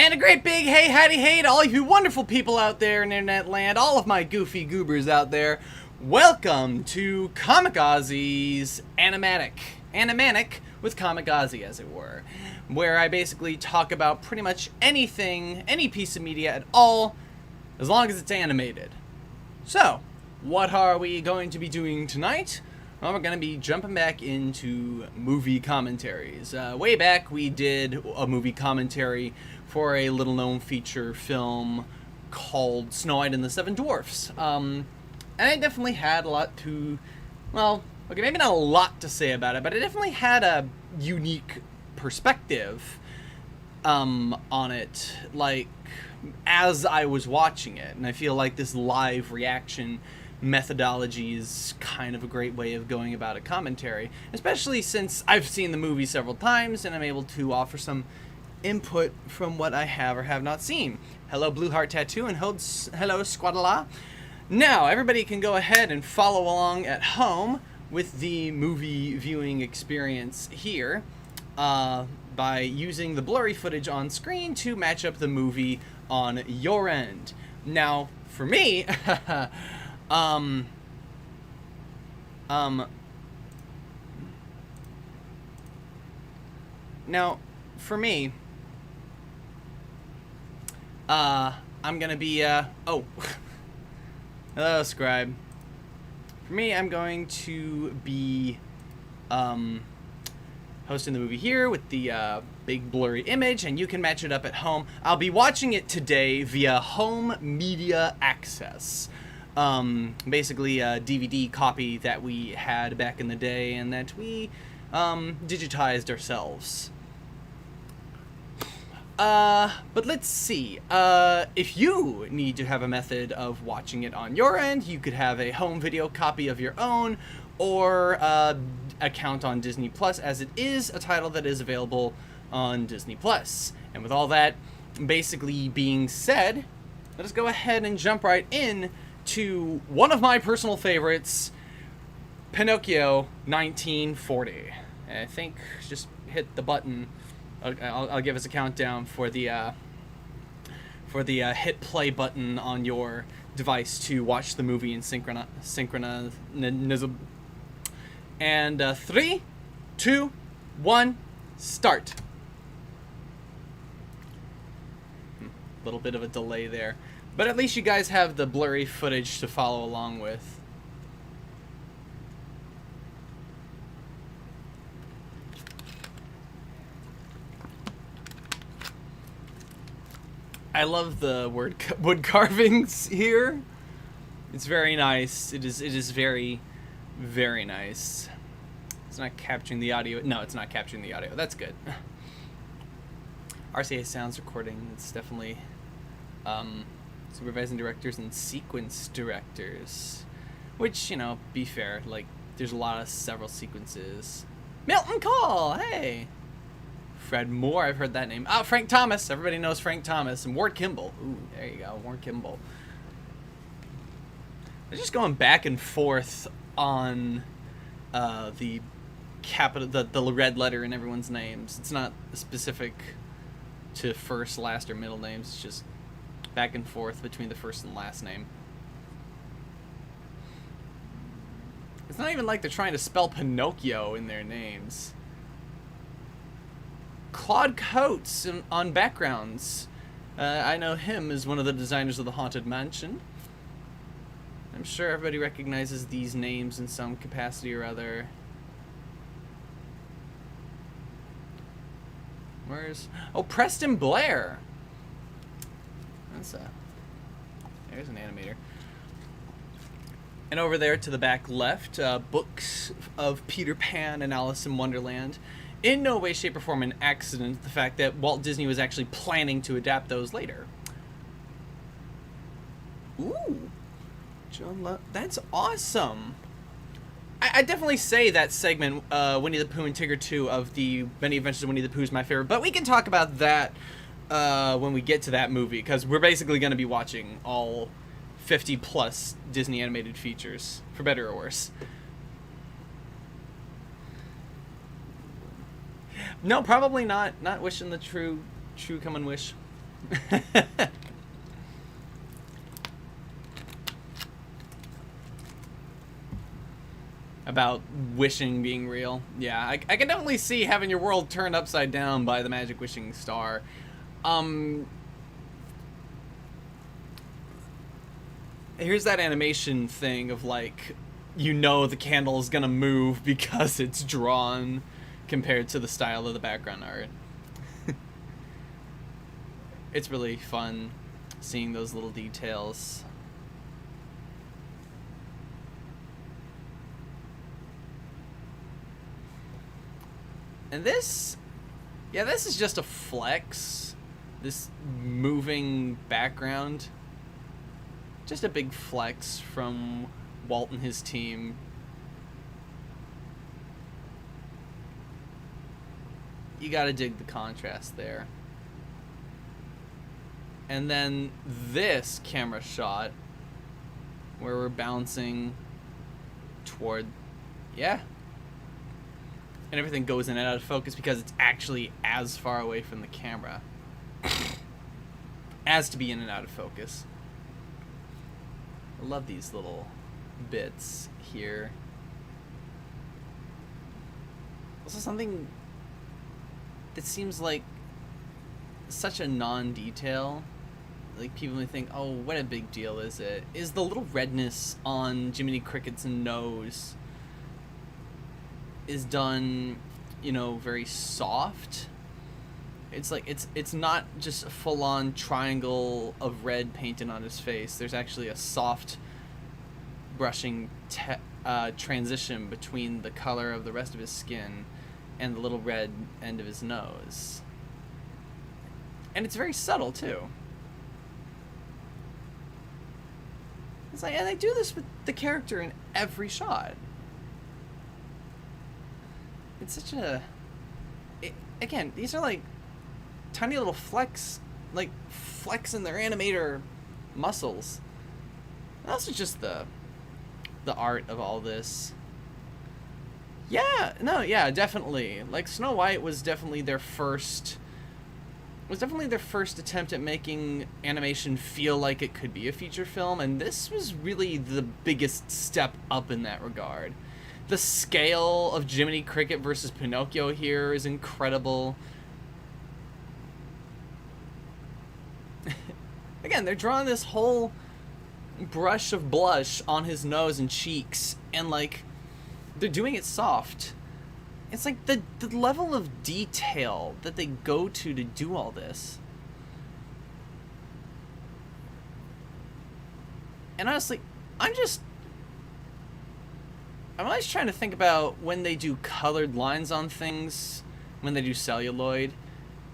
And a great big hey, howdy, hey to all you wonderful people out there in internet land, all of my goofy goobers out there. Welcome to Comic Auzi's Animanic with Comic Auzi, as it were, where I basically talk about pretty much anything, any piece of media at all, as long as it's animated. So, what are we going to be doing tonight? Well, we're going to be jumping back into movie commentaries. Way back, we did a movie commentary for a little-known feature film called Snow White and the Seven Dwarfs. And I definitely had a lot to, well, okay, maybe not a lot to say about it, but I definitely had a unique perspective on it, like, as I was watching it. And I feel like this live reaction methodology is kind of a great way of going about a commentary, especially since I've seen the movie several times and I'm able to offer some input from what I have or have not seen. Hello Blue Heart Tattoo and hello Squadala. Now everybody can go ahead and follow along at home with the movie viewing experience here by using the blurry footage on screen to match up the movie on your end. Now for me now, for me, I'm gonna be, oh, hello, Scribe. For me, I'm going to be, hosting the movie here with the, big blurry image, and you can match it up at home. I'll be watching it today via Home Media Access. Basically a DVD copy that we had back in the day and that we digitized ourselves. But let's see. If you need to have a method of watching it on your end, you could have a home video copy of your own or account on Disney Plus, as it is a title that is available on Disney Plus. And with all that basically being said, let us go ahead and jump right in to one of my personal favorites, Pinocchio 1940. I think just hit the button. I'll give us a countdown for the hit play button on your device to watch the movie in synchronism. And 3, 2, 1, start. Little bit of a delay there. But at least you guys have the blurry footage to follow along with. I love the wood carvings here. It's very nice. It is very, very nice. It's not capturing the audio. No, it's not capturing the audio. That's good. RCA Sounds recording. It's definitely supervising directors and sequence directors, which, you know, be fair, like, there's several sequences. Milton Cole, hey! Fred Moore, I've heard that name. Oh, Frank Thomas, everybody knows Frank Thomas. And Ward Kimball, ooh, there you go, Ward Kimball. They're just going back and forth on the capital, the red letter in everyone's names. It's not specific to first, last, or middle names, it's just back and forth between the first and last name. It's not even like they're trying to spell Pinocchio in their names. Claude Coates on backgrounds. I know him as one of the designers of the Haunted Mansion. I'm sure everybody recognizes these names in some capacity or other. Oh, Preston Blair. There's an animator. And over there to the back left, books of Peter Pan and Alice in Wonderland. In no way, shape, or form an accident, the fact that Walt Disney was actually planning to adapt those later. Ooh. That's awesome. I definitely say that segment, Winnie the Pooh and Tigger 2 of the Many Adventures of Winnie the Pooh is my favorite, but we can talk about that when we get to that movie, because we're basically going to be watching all 50 plus Disney animated features, for better or worse. No, probably not. Not wishing the true come and wish. About wishing being real. Yeah, I can definitely see having your world turned upside down by the magic wishing star. Here's that animation thing of like, you know the candle is gonna move because it's drawn compared to the style of the background art. It's really fun seeing those little details. And this, yeah, this is just a flex. This moving background. Just a big flex from Walt and his team. You gotta dig the contrast there. And then this camera shot where we're bouncing toward, yeah. And everything goes in and out of focus because it's actually as far away from the camera as to be in and out of focus. I love these little bits here. Also something that seems like such a non-detail. Like people may think, oh, what a big deal is it? Is the little redness on Jiminy Cricket's nose is done, you know, very soft. It's like it's not just a full-on triangle of red painted on his face. There's actually a soft brushing transition between the color of the rest of his skin and the little red end of his nose. And it's very subtle too. It's like, and they do this with the character in every shot. It's such a... again, these are like tiny little flex in their animator muscles. And also just the art of all this. Yeah, no, yeah, definitely. Like Snow White was definitely their first attempt at making animation feel like it could be a feature film, and this was really the biggest step up in that regard. The scale of Jiminy Cricket versus Pinocchio here is incredible. Again, they're drawing this whole brush of blush on his nose and cheeks, and like they're doing it soft. It's like the level of detail that they go to do all this. And honestly, I'm always trying to think about when they do colored lines on things, when they do celluloid.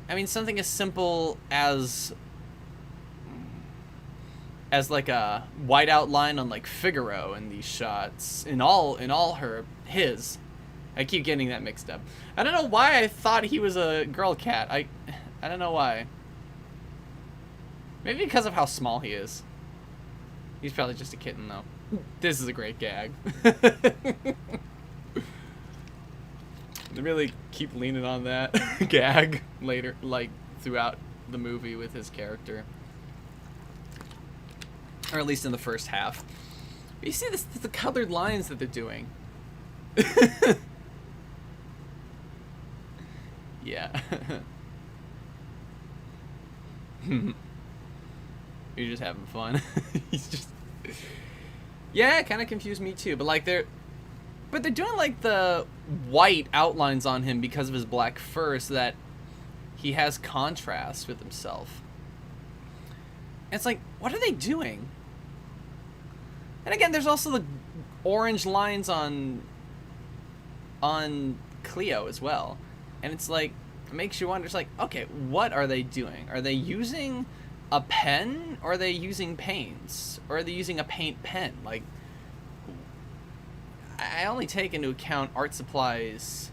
I mean, something as simple as like a white outline on like Figaro in these shots, in all his. I keep getting that mixed up. I don't know why I thought he was a girl cat. I don't know why. Maybe because of how small he is. He's probably just a kitten, though. This is a great gag. They really keep leaning on that gag later, like throughout the movie with his character. Or at least in the first half. But you see the colored lines that they're doing. Yeah. You're just having fun. He's just... Yeah, it kind of confused me too. But like they're doing like the white outlines on him because of his black fur, so that he has contrast with himself. And it's like, what are they doing? And again, there's also the orange lines on Cleo as well. And it's like, it makes you wonder, it's like, okay, what are they doing? Are they using a pen, or are they using paints? Or are they using a paint pen? Like, I only take into account art supplies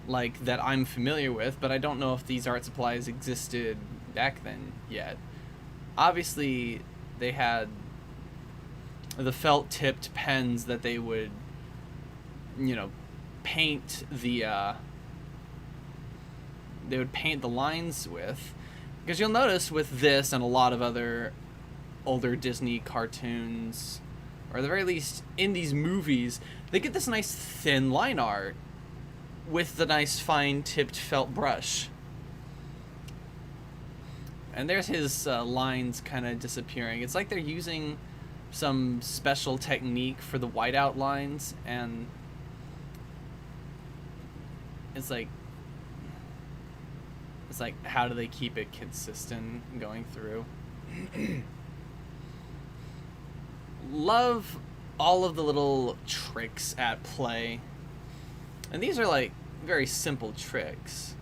like that I'm familiar with, but I don't know if these art supplies existed back then yet. Obviously, they had the felt-tipped pens that they would, you know, paint the lines with. Because you'll notice with this and a lot of other older Disney cartoons, or at the very least in these movies, they get this nice thin line art with the nice fine tipped felt brush. And there's his lines kind of disappearing. It's like they're using some special technique for the whiteout lines, and it's like how do they keep it consistent going through? Love all of the little tricks at play. And these are like very simple tricks.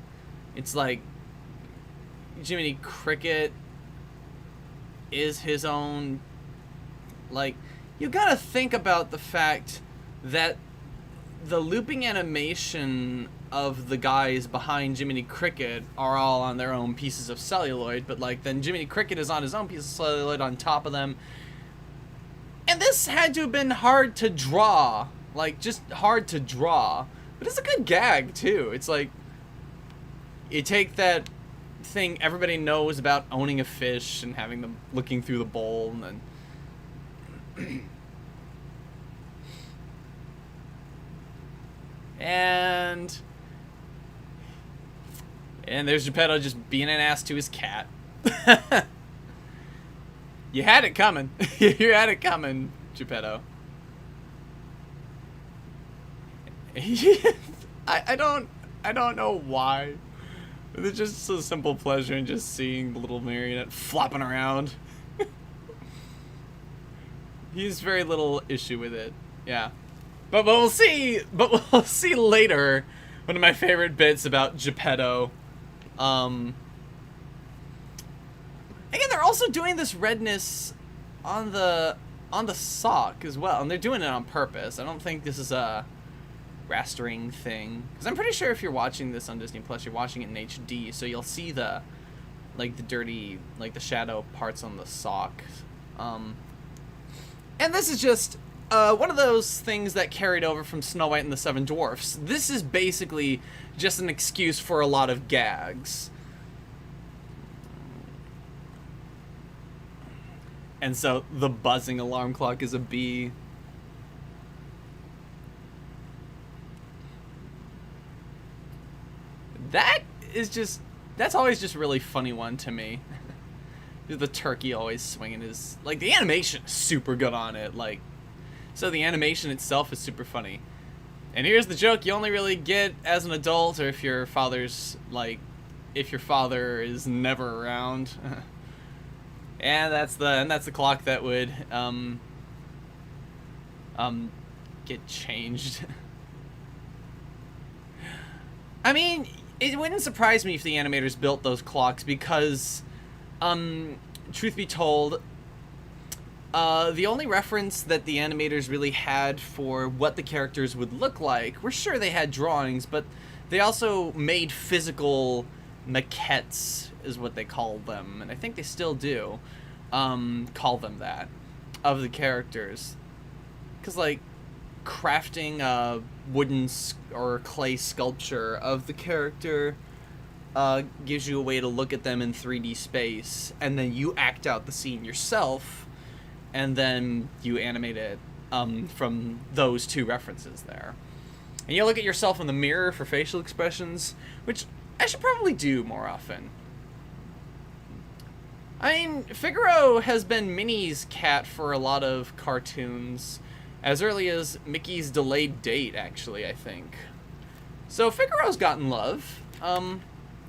It's like Jiminy Cricket is his own, like, you gotta think about the fact that the looping animation of the guys behind Jiminy Cricket are all on their own pieces of celluloid, but like then Jiminy Cricket is on his own piece of celluloid on top of them. And this had to have been hard to draw, like just hard to draw, but it's a good gag too. It's like you take that thing everybody knows about owning a fish and having them looking through the bowl, and then and there's Geppetto just being an ass to his cat. You had it coming. You had it coming, Geppetto. I don't know why. It's just a simple pleasure in just seeing the little marionette flopping around. He has very little issue with it. Yeah. But we'll see later one of my favorite bits about Geppetto. Again, they're also doing this redness on the sock as well, and they're doing it on purpose. I don't think this is a rastering thing, because I'm pretty sure if you're watching this on Disney Plus, you're watching it in HD, so you'll see the dirty, like the shadow parts on the sock. And this is just one of those things that carried over from Snow White and the Seven Dwarfs. This is basically just an excuse for a lot of gags. And so the buzzing alarm clock is a bee. That's always just a really funny one to me. The turkey always swinging his, like, the animation is super good on it, like, so the animation itself is super funny. And here's the joke you only really get as an adult, or if your father is never around. And that's the clock that would get changed. I mean, it wouldn't surprise me if the animators built those clocks, because truth be told, the only reference that the animators really had for what the characters would look like, we're sure they had drawings, but they also made physical maquettes, is what they called them, and I think they still do call them that, of the characters. Because, like, crafting a wooden or clay sculpture of the character gives you a way to look at them in 3D space, and then you act out the scene yourself, and then you animate it from those two references there. And you look at yourself in the mirror for facial expressions, which I should probably do more often. I mean, Figaro has been Minnie's cat for a lot of cartoons, as early as Mickey's Delayed Date, actually, I think. So Figaro's gotten love.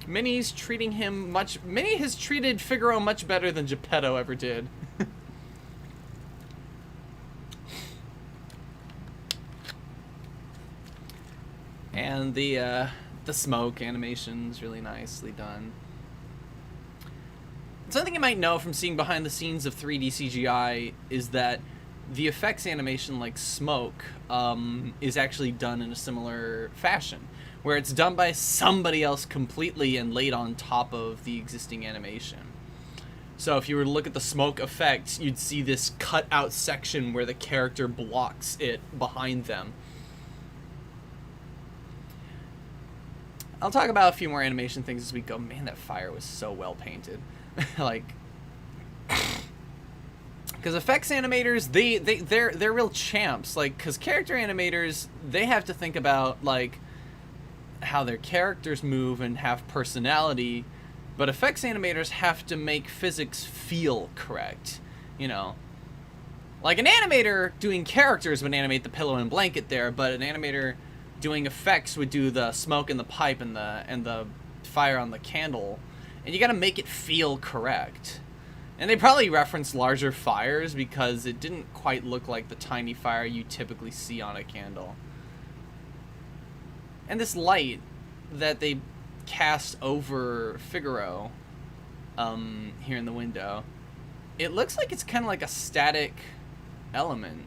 Minnie has treated Figaro much better than Geppetto ever did. And the smoke animation's really nicely done. Something you might know from seeing behind the scenes of 3D CGI is that the effects animation, like smoke, is actually done in a similar fashion, where it's done by somebody else completely and laid on top of the existing animation. So if you were to look at the smoke effects, you'd see this cut out section where the character blocks it behind them. I'll talk about a few more animation things as we go. Man, that fire was so well painted. Like, because effects animators, they're real champs. Like, because character animators, they have to think about like how their characters move and have personality, but effects animators have to make physics feel correct. You know, like an animator doing characters would animate the pillow and blanket there, but an animator doing effects would do the smoke in the pipe and the fire on the candle, and you got to make it feel correct. And they probably referenced larger fires because it didn't quite look like the tiny fire you typically see on a candle. And this light that they cast over Figaro here in the window, it looks like it's kind of like a static element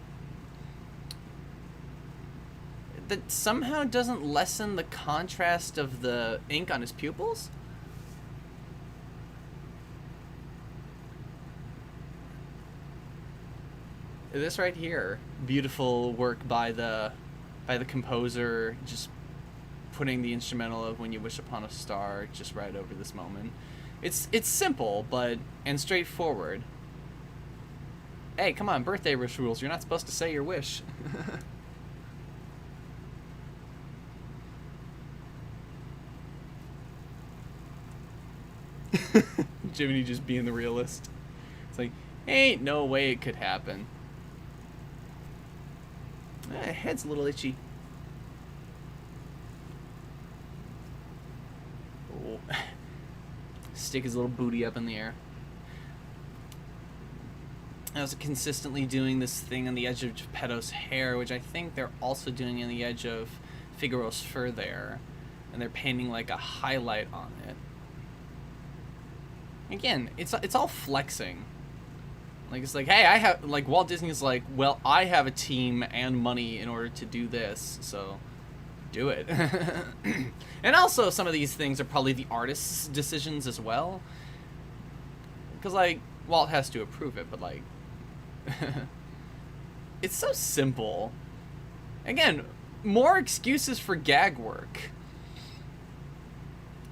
that somehow doesn't lessen the contrast of the ink on his pupils. This right here, beautiful work by the composer, just putting the instrumental of "When You Wish Upon a Star" just right over this moment. It's simple, and straightforward. Hey, come on, birthday wish rules. You're not supposed to say your wish. Jiminy just being the realist. It's like, ain't no way it could happen. Head's a little itchy. Oh. Stick his little booty up in the air. I was consistently doing this thing on the edge of Geppetto's hair, which I think they're also doing on the edge of Figaro's fur there. And they're painting like a highlight on it. Again, it's all flexing. Like, it's like, hey, I have, like, Walt Disney's like, well, I have a team and money in order to do this, so do it. And also, some of these things are probably the artist's decisions as well. Because, like, Walt has to approve it, but, like, it's so simple. Again, more excuses for gag work.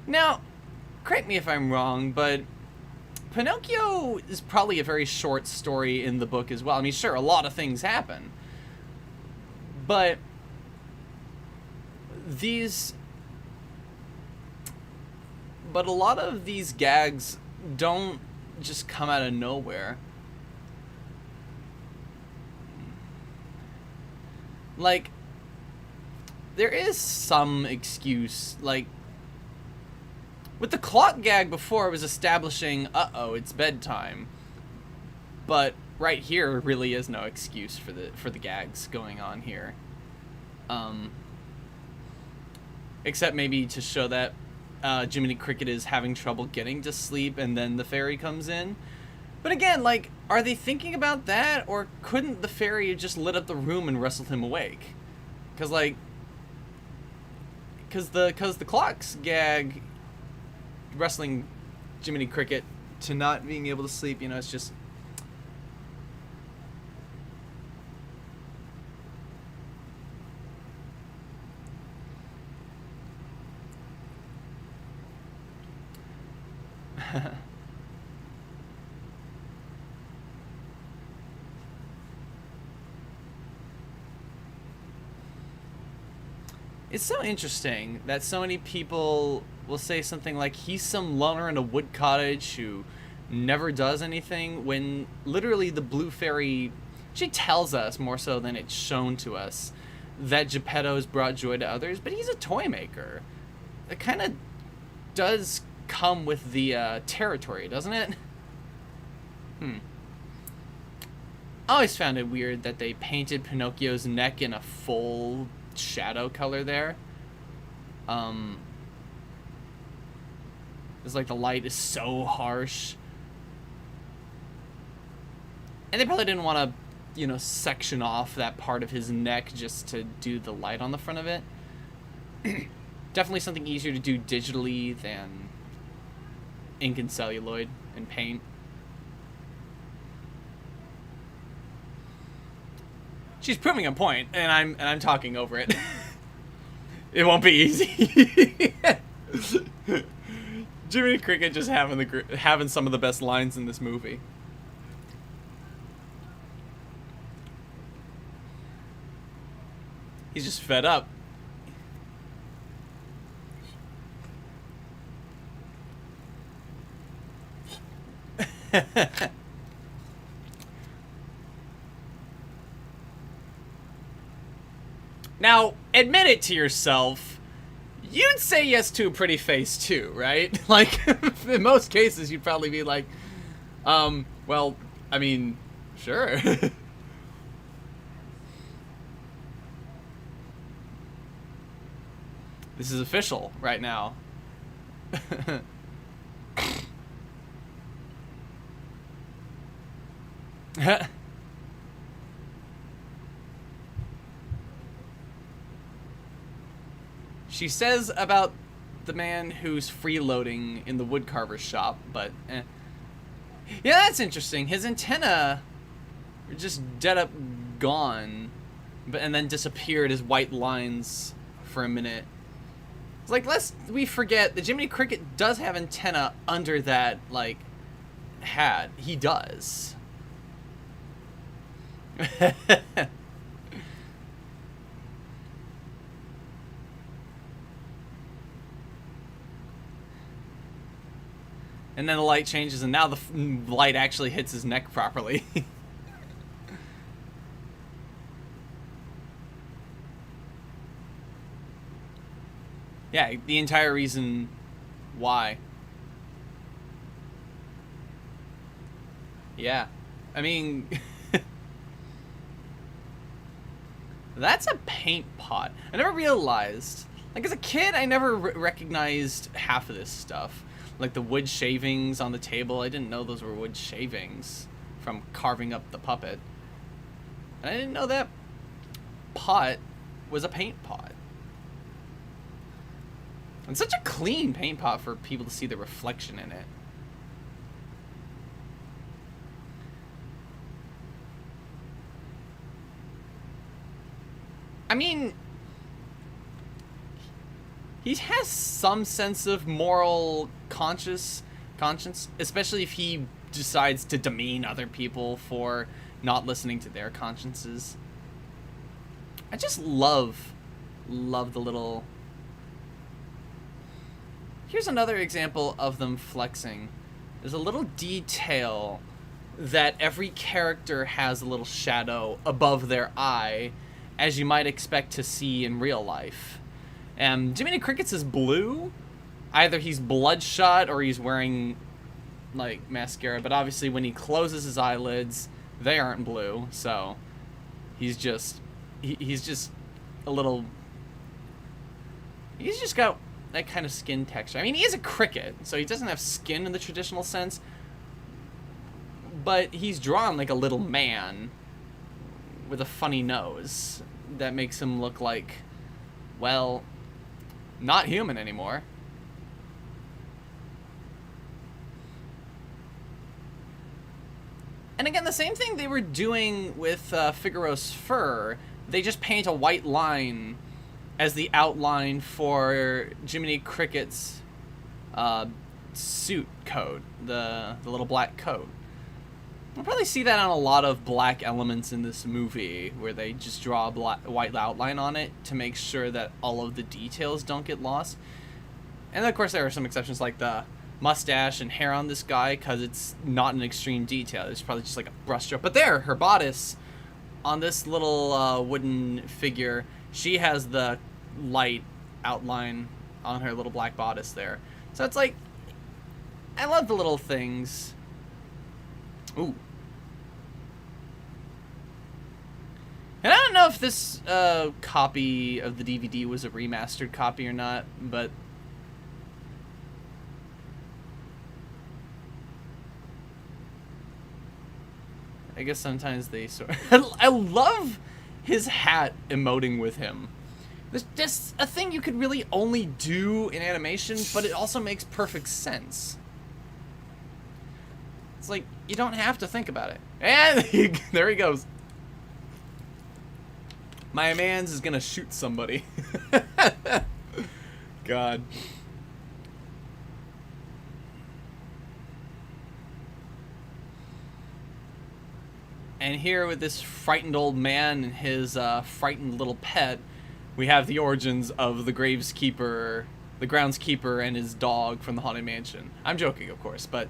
Now, correct me if I'm wrong, but Pinocchio is probably a very short story in the book as well. I mean, sure, a lot of things happen. But a lot of these gags don't just come out of nowhere. Like, there is some excuse, like, with the clock gag before, it was establishing, uh-oh, it's bedtime. But right here really is no excuse for the gags going on here. Except maybe to show that Jiminy Cricket is having trouble getting to sleep and then the fairy comes in. But again, like, are they thinking about that? Or couldn't the fairy have just lit up the room and wrestled him awake? Because, like, because the clock's gag wrestling Jiminy Cricket to not being able to sleep, you know, it's just... It's so interesting that so many people will say something like, he's some loner in a wood cottage who never does anything, when literally the Blue Fairy, she tells us, more so than it's shown to us, that Geppetto has brought joy to others, but he's a toy maker. It kind of does come with the territory, doesn't it? I always found it weird that they painted Pinocchio's neck in a full shadow color there. It's like the light is so harsh. And they probably didn't want to, you know, section off that part of his neck just to do the light on the front of it. Definitely something easier to do digitally than ink and celluloid and paint. She's proving a point, and I'm talking over it. It won't be easy. Jiminy Cricket just having some of the best lines in this movie. He's just fed up. Now, admit it to yourself, you'd say yes to a pretty face too, right? Like, in most cases, you'd probably be like, well, I mean, sure. This is official right now. She says about the man who's freeloading in the woodcarver's shop, but eh. Yeah, that's interesting. His antenna were just dead up gone, and then disappeared as white lines for a minute. It's like, lest we forget that Jiminy Cricket does have antenna under that, like, hat. He does. And then the light changes, and now the light actually hits his neck properly. Yeah, the entire reason why. Yeah. I mean... That's a paint pot. I never realized... Like, as a kid, I never recognized half of this stuff. Like the wood shavings on the table. I didn't know those were wood shavings from carving up the puppet. And I didn't know that pot was a paint pot. And such a clean paint pot for people to see the reflection in it. I mean, he has some sense of moral conscience, especially if he decides to demean other people for not listening to their consciences. I just love the little... Here's another example of them flexing. There's a little detail that every character has a little shadow above their eye, as you might expect to see in real life. Jiminy Cricket's is blue. Either he's bloodshot or he's wearing, like, mascara. But obviously when he closes his eyelids, they aren't blue. So he's just... He's just a little... He's just got that kind of skin texture. I mean, he is a cricket, so he doesn't have skin in the traditional sense. But he's drawn like a little man with a funny nose that makes him look like, well, not human anymore. And again, the same thing they were doing with Figaro's fur. They just paint a white line as the outline for Jiminy Cricket's suit coat, the little black coat. We'll probably see that on a lot of black elements in this movie, where they just draw a white outline on it to make sure that all of the details don't get lost. And then, of course, there are some exceptions like the mustache and hair on this guy, because it's not an extreme detail. It's probably just like a brushstroke. But there, her bodice on this little wooden figure, she has the light outline on her little black bodice there. So it's like, I love the little things. Ooh. And I don't know if this copy of the DVD was a remastered copy or not, but I guess sometimes they sort of... I love his hat emoting with him. There's just a thing you could really only do in animation, but it also makes perfect sense. It's like, you don't have to think about it. And there he goes. My man's is gonna shoot somebody. God. And here with this frightened old man and his frightened little pet, we have the origins of the groundskeeper and his dog from the Haunted Mansion. I'm joking, of course, but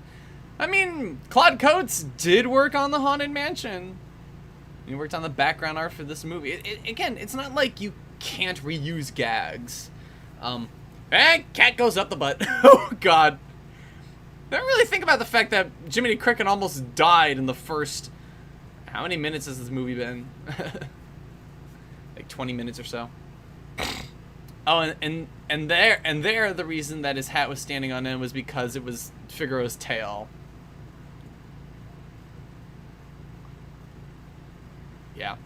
I mean, Claude Coates did work on the Haunted Mansion. He worked on the background art for this movie. Again, it's not like you can't reuse gags. Cat goes up the butt. Oh, God. I don't really think about the fact that Jiminy Cricket almost died in the first... How many minutes has this movie been? Like 20 minutes or so. Oh, and there, the reason that his hat was standing on end was because it was Figaro's tail. Yeah.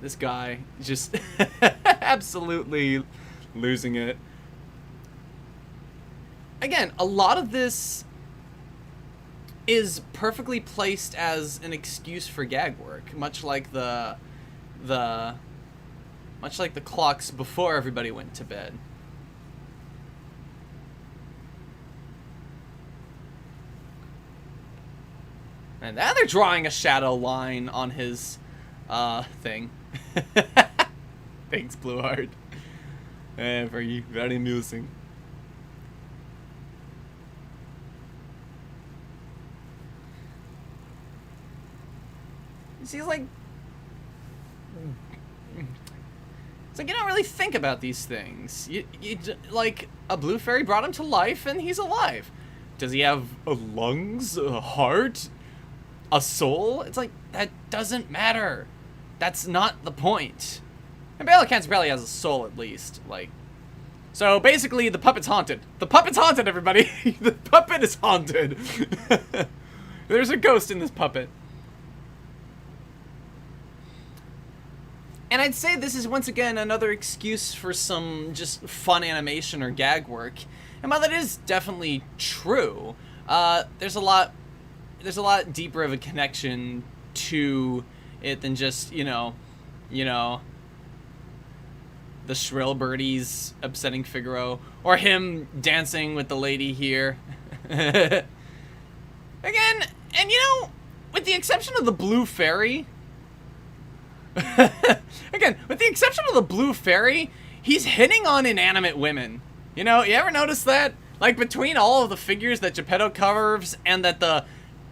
This guy just absolutely losing it. Again, a lot of this is perfectly placed as an excuse for gag work, much like the clocks before everybody went to bed. And now they're drawing a shadow line on his thing. Thanks, Blue Heart. Very, very amusing. See, it's like you don't really think about these things. Like, a blue fairy brought him to life, and he's alive. Does he have lungs, a heart, a soul? It's like, that doesn't matter. That's not the point. And Bela Canterbury has a soul, at least. Like, so basically, the puppet's haunted. The puppet's haunted, everybody. The puppet is haunted. There's a ghost in this puppet. And I'd say this is once again another excuse for some just fun animation or gag work. And while that is definitely true, there's a lot deeper of a connection to it than just, you know, the shrill birdies upsetting Figaro, or him dancing with the lady here. Again, and you know, with the exception of the Blue Fairy, again, with the exception of the Blue Fairy, he's hitting on inanimate women. You know, you ever notice that? Like, between all of the figures that Geppetto covers and that the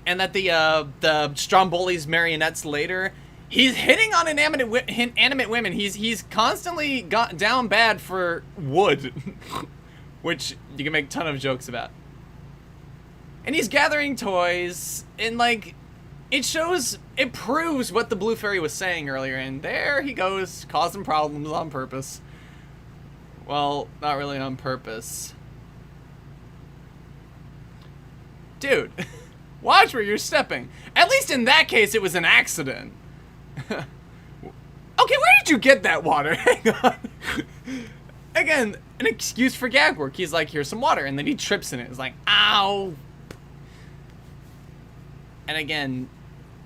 Stromboli's marionettes later, he's hitting on animate women. He's constantly got down bad for wood, which you can make a ton of jokes about. And he's gathering toys, and like, it proves what the Blue Fairy was saying earlier, and there he goes, causing problems on purpose. Well, not really on purpose. Dude, watch where you're stepping. At least in that case, it was an accident. Okay, where did you get that water? Hang on. Again, an excuse for gag work. He's like, here's some water, and then he trips in it. It's like, ow. And again,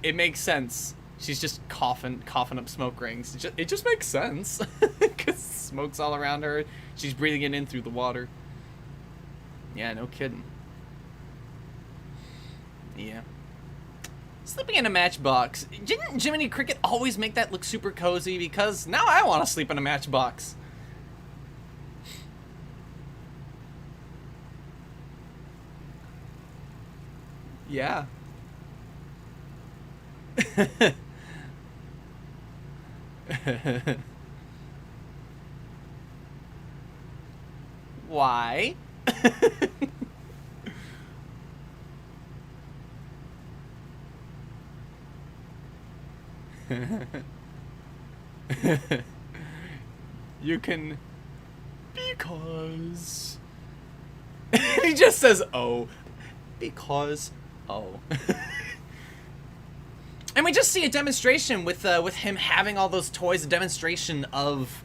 it makes sense. She's just coughing up smoke rings. It just makes sense. Because smoke's all around her. She's breathing it in through the water. Yeah, no kidding. Yeah. Sleeping in a matchbox. Didn't Jiminy Cricket always make that look super cozy? Because now I want to sleep in a matchbox. Yeah. Why? You can... Because... He just says, oh. Because... Oh. And we just see a demonstration with him having all those toys, a demonstration of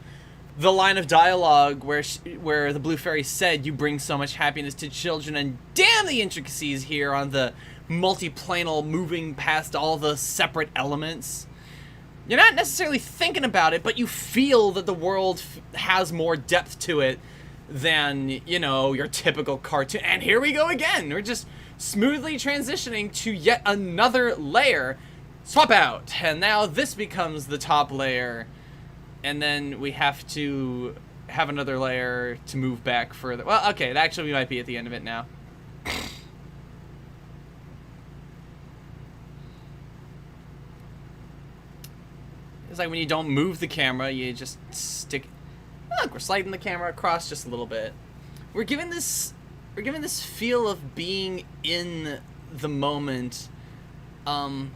the line of dialogue where the Blue Fairy said, "You bring so much happiness to children," and damn the intricacies here on the multiplanal moving past all the separate elements. You're not necessarily thinking about it, but you feel that the world has more depth to it than, you know, your typical cartoon. And here we go again. We're just smoothly transitioning to yet another layer. Swap out. And now this becomes the top layer. And then we have to have another layer to move back further. Well, okay, actually we might be at the end of it now. It's like when you don't move the camera, you just stick. Look, we're sliding the camera across just a little bit. We're giving this feel of being in the moment. So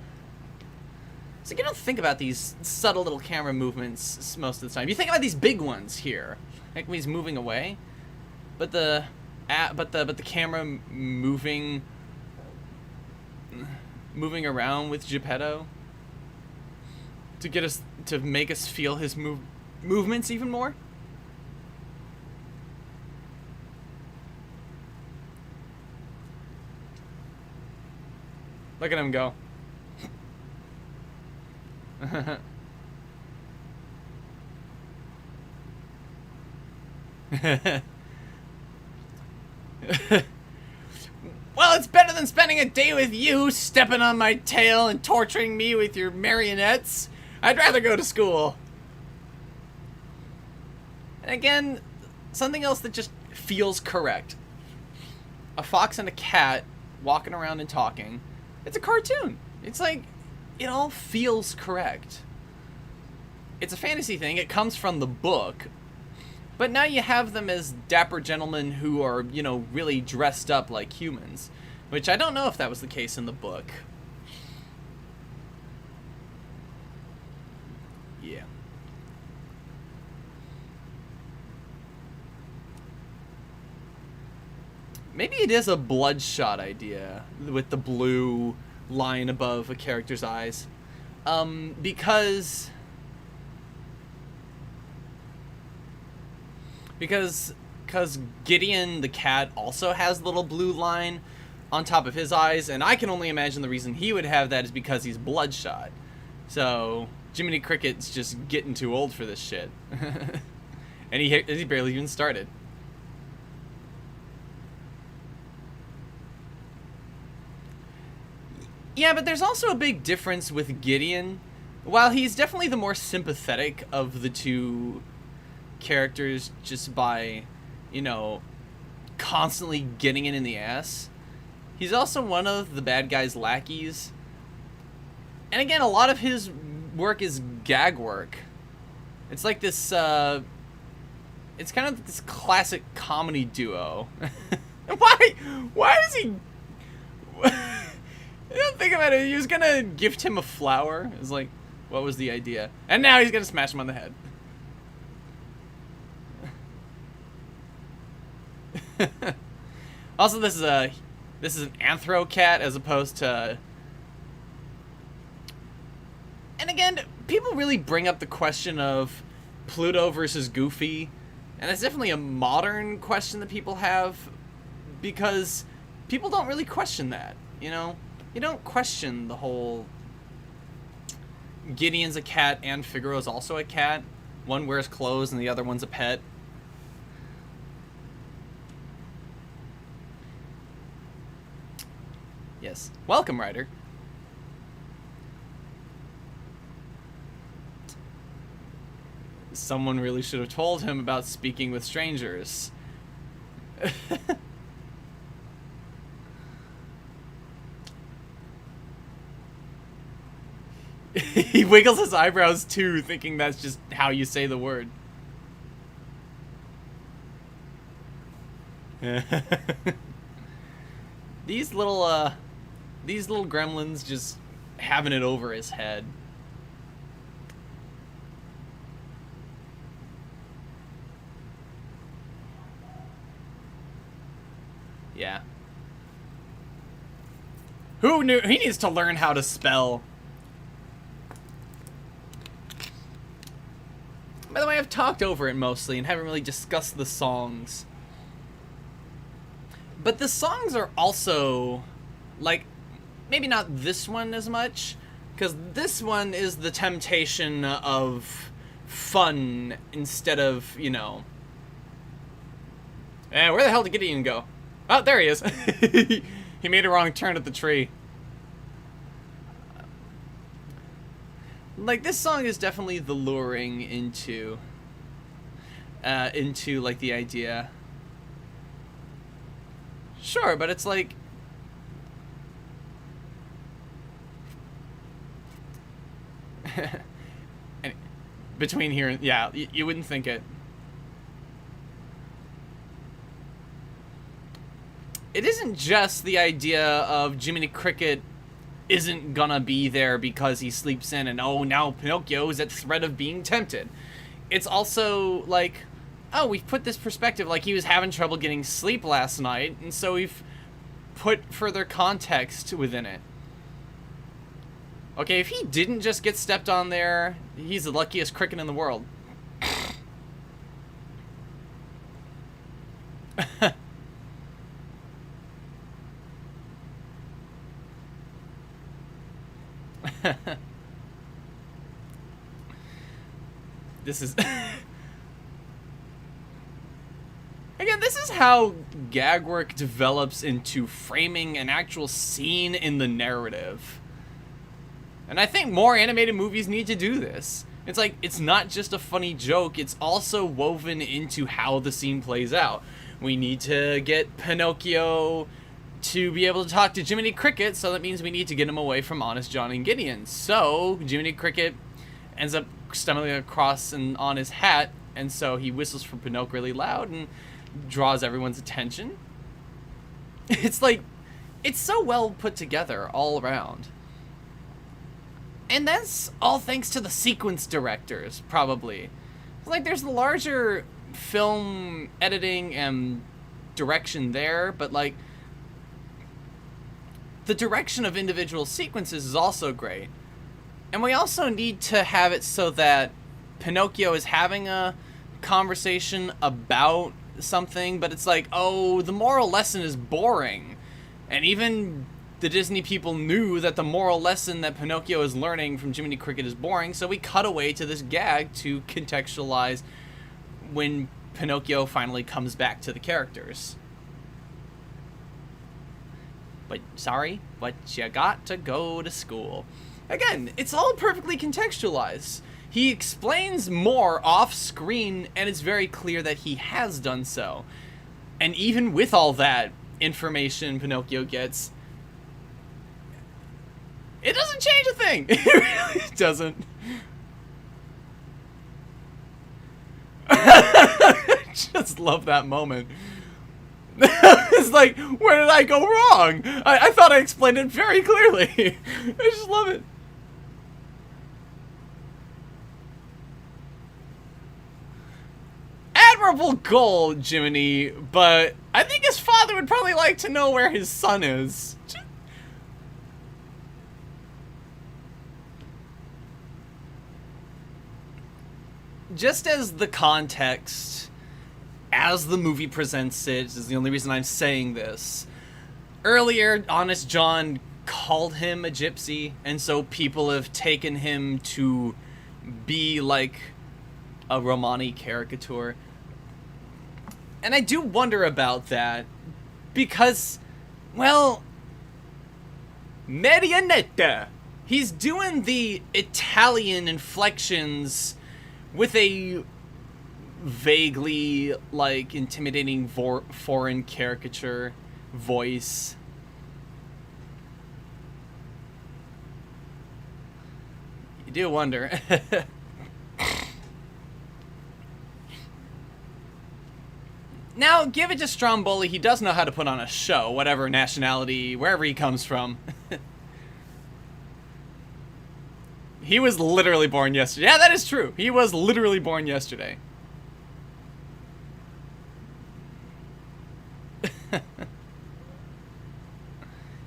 you don't think about these subtle little camera movements most of the time. You think about these big ones here, like when he's moving away, but the camera moving around with Geppetto to make us feel his movements even more. Look at him go. Well, it's better than spending a day with you, stepping on my tail and torturing me with your marionettes. I'd rather go to school. And again, something else that just feels correct. A fox and a cat walking around and talking. It's a cartoon. It's like, it all feels correct. It's a fantasy thing. It comes from the book. But now you have them as dapper gentlemen who are, you know, really dressed up like humans. Which I don't know if that was the case in the book. Yeah. Maybe it is a Bloodshot idea with the blue line above a character's eyes. Because Gideon the cat also has the little blue line on top of his eyes, and I can only imagine the reason he would have that is because he's Bloodshot. So Jiminy Cricket's just getting too old for this shit. And he barely even started. Yeah, but there's also a big difference with Gideon. While he's definitely the more sympathetic of the two characters just by, you know, constantly getting it in the ass, he's also one of the bad guy's lackeys. And again, a lot of his work is gag work. It's like this, it's kind of this classic comedy duo. Why does he... I don't think about it. He was gonna gift him a flower. It's like, what was the idea? And now he's gonna smash him on the head. Also, this is an anthro cat as opposed to. And again, people really bring up the question of Pluto versus Goofy, and it's definitely a modern question that people have because people don't really question that. You know, you don't question the whole Gideon's a cat and Figaro's also a cat. One wears clothes and the other one's a pet. Yes. Welcome, Ryder. Someone really should have told him about speaking with strangers. He wiggles his eyebrows too, thinking that's just how you say the word. These little gremlins just having it over his head. Yeah. Who knew? He needs to learn how to spell. By the way, I've talked over it mostly and haven't really discussed the songs. But the songs are also, like, maybe not this one as much, Because this one is the temptation of fun instead of, you know... where the hell did Gideon go? Oh, there he is. He made a wrong turn at the tree. Like, this song is definitely the luring into like, the idea. Sure, but it's like... Between here and... Yeah, you wouldn't think it. It isn't just the idea of Jiminy Cricket isn't gonna be there because he sleeps in and, oh, now Pinocchio is at threat of being tempted. It's also like, oh, we've put this perspective, like he was having trouble getting sleep last night, and so we've put further context within it. Okay, if he didn't just get stepped on there, he's the luckiest cricket in the world. This is... Again, this is how gag work develops into framing an actual scene in the narrative. And I think more animated movies need to do this. It's like, it's not just a funny joke, it's also woven into how the scene plays out. We need to get Pinocchio to be able to talk to Jiminy Cricket, so that means we need to get him away from Honest John and Gideon. So, Jiminy Cricket ends up stumbling across and on his hat, and so he whistles for Pinocchio really loud and draws everyone's attention. It's like, it's so well put together all around. And that's all thanks to the sequence directors, probably. Like, there's the larger film editing and direction there, but, like, the direction of individual sequences is also great. And we also need to have it so that Pinocchio is having a conversation about something, but it's like, oh, the moral lesson is boring. And even the Disney people knew that the moral lesson that Pinocchio is learning from Jiminy Cricket is boring, so we cut away to this gag to contextualize when Pinocchio finally comes back to the characters. But, sorry, but you got to go to school. Again, it's all perfectly contextualized. He explains more off-screen, and it's very clear that he has done so. And even with all that information Pinocchio gets, it doesn't change a thing. It really doesn't. I just love that moment. It's like, where did I go wrong? I thought I explained it very clearly. I just love it. Admirable goal, Jiminy, but I think his father would probably like to know where his son is. Just as the context, as the movie presents it, is the only reason I'm saying this. Earlier, Honest John called him a gypsy, and so people have taken him to be like a Romani caricature. And I do wonder about that, because, well, Marionetta, he's doing the Italian inflections with a vaguely, like, intimidating foreign caricature voice. You do wonder. Now, give it to Stromboli, he does know how to put on a show, whatever nationality, wherever he comes from. He was literally born yesterday. Yeah, that is true. He was literally born yesterday.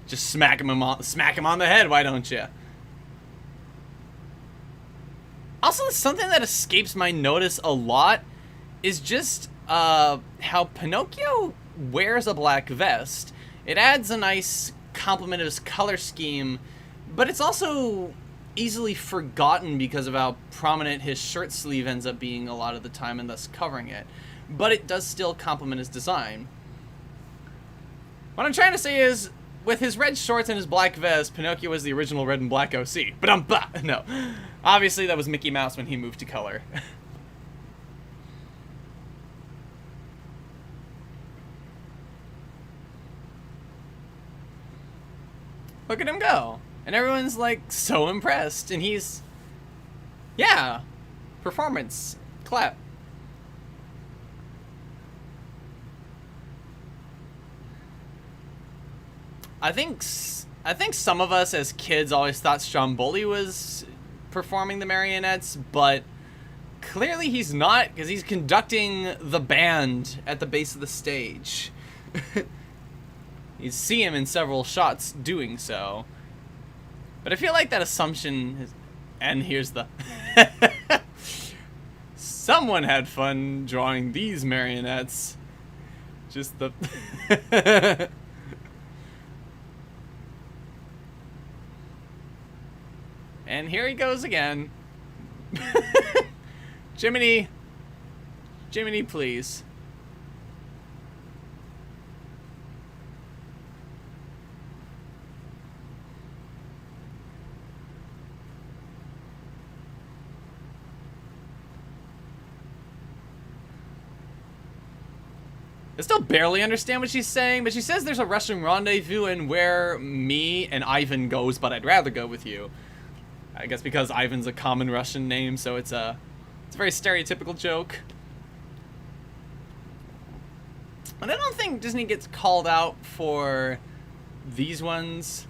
Just smack him on the head, why don't you? Also, something that escapes my notice a lot is just how Pinocchio wears a black vest. It adds a nice complement of his color scheme, but it's also easily forgotten because of how prominent his shirt sleeve ends up being a lot of the time and thus covering it. But it does still complement his design. What I'm trying to say is, with his red shorts and his black vest, Pinocchio was the original red and black OC. But no. Obviously, that was Mickey Mouse when he moved to color. Look at him go. And everyone's, like, so impressed. And he's... Yeah. Performance. Clap. I think some of us as kids always thought Stromboli was performing the marionettes, but clearly he's not, because he's conducting the band at the base of the stage. You see him in several shots doing so. But I feel like that assumption is... And here's the... Someone had fun drawing these marionettes. Just the... And here he goes again. Jiminy. Jiminy, please. I still barely understand what she's saying, but she says there's a Russian rendezvous and where me and Ivan goes, but I'd rather go with you. I guess because Ivan's a common Russian name, so it's a very stereotypical joke. And I don't think Disney gets called out for these ones.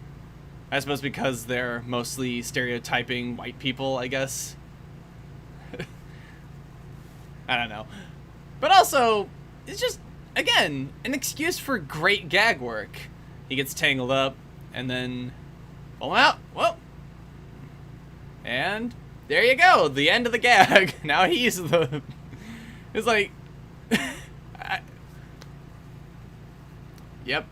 I suppose because they're mostly stereotyping white people, I guess. I don't know. But also, it's just, again, an excuse for great gag work. He gets tangled up, and then pull him out. Whoa. And there you go, the end of the gag. Now he's the... It's like... Yep.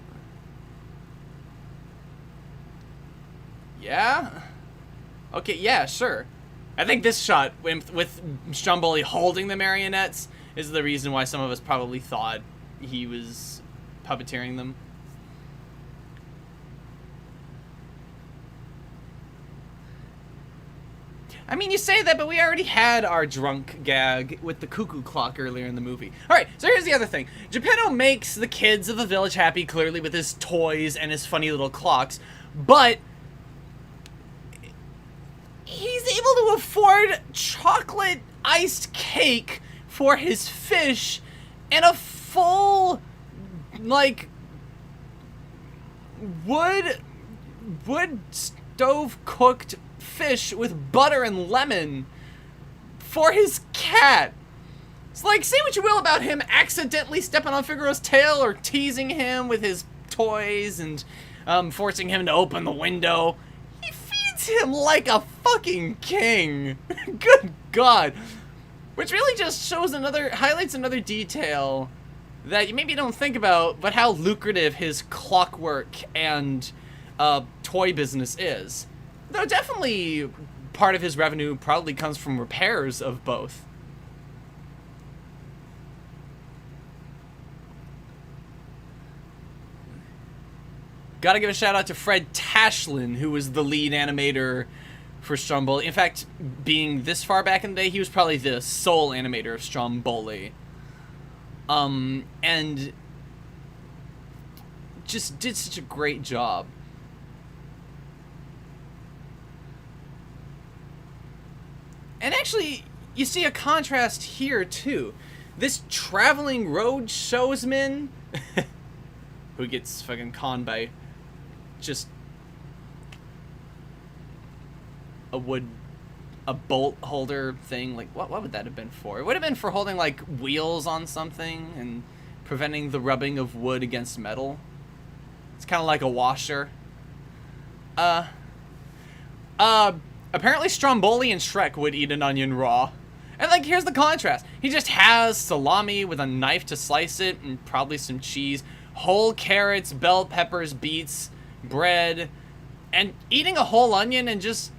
Yeah? Okay, yeah, sure. I think this shot, with Stromboli holding the marionettes, is the reason why some of us probably thought he was puppeteering them. I mean, you say that, but we already had our drunk gag with the cuckoo clock earlier in the movie. Alright, so here's the other thing. Geppetto makes the kids of the village happy, clearly, with his toys and his funny little clocks, but he's able to afford chocolate iced cake for his fish and a full, like, wood stove cooked fish with butter and lemon for his cat. It's like, say what you will about him accidentally stepping on Figaro's tail or teasing him with his toys and forcing him to open the window. He feeds him like a fucking king. Good God. Which really just highlights another detail that you maybe don't think about, but how lucrative his clockwork and toy business is. Though definitely part of his revenue probably comes from repairs of both. Gotta give a shout out to Fred Tashlin, who was the lead animator for Stromboli. In fact, being this far back in the day, he was probably the sole animator of Stromboli. And just did such a great job. And actually, you see a contrast here, too. This traveling road showsman who gets fucking conned by just a bolt holder thing. Like, what would that have been for? It would have been for holding, like, wheels on something and preventing the rubbing of wood against metal. It's kind of like a washer. Apparently Stromboli and Shrek would eat an onion raw. And, like, here's the contrast. He just has salami with a knife to slice it and probably some cheese, whole carrots, bell peppers, beets, bread, and eating a whole onion and just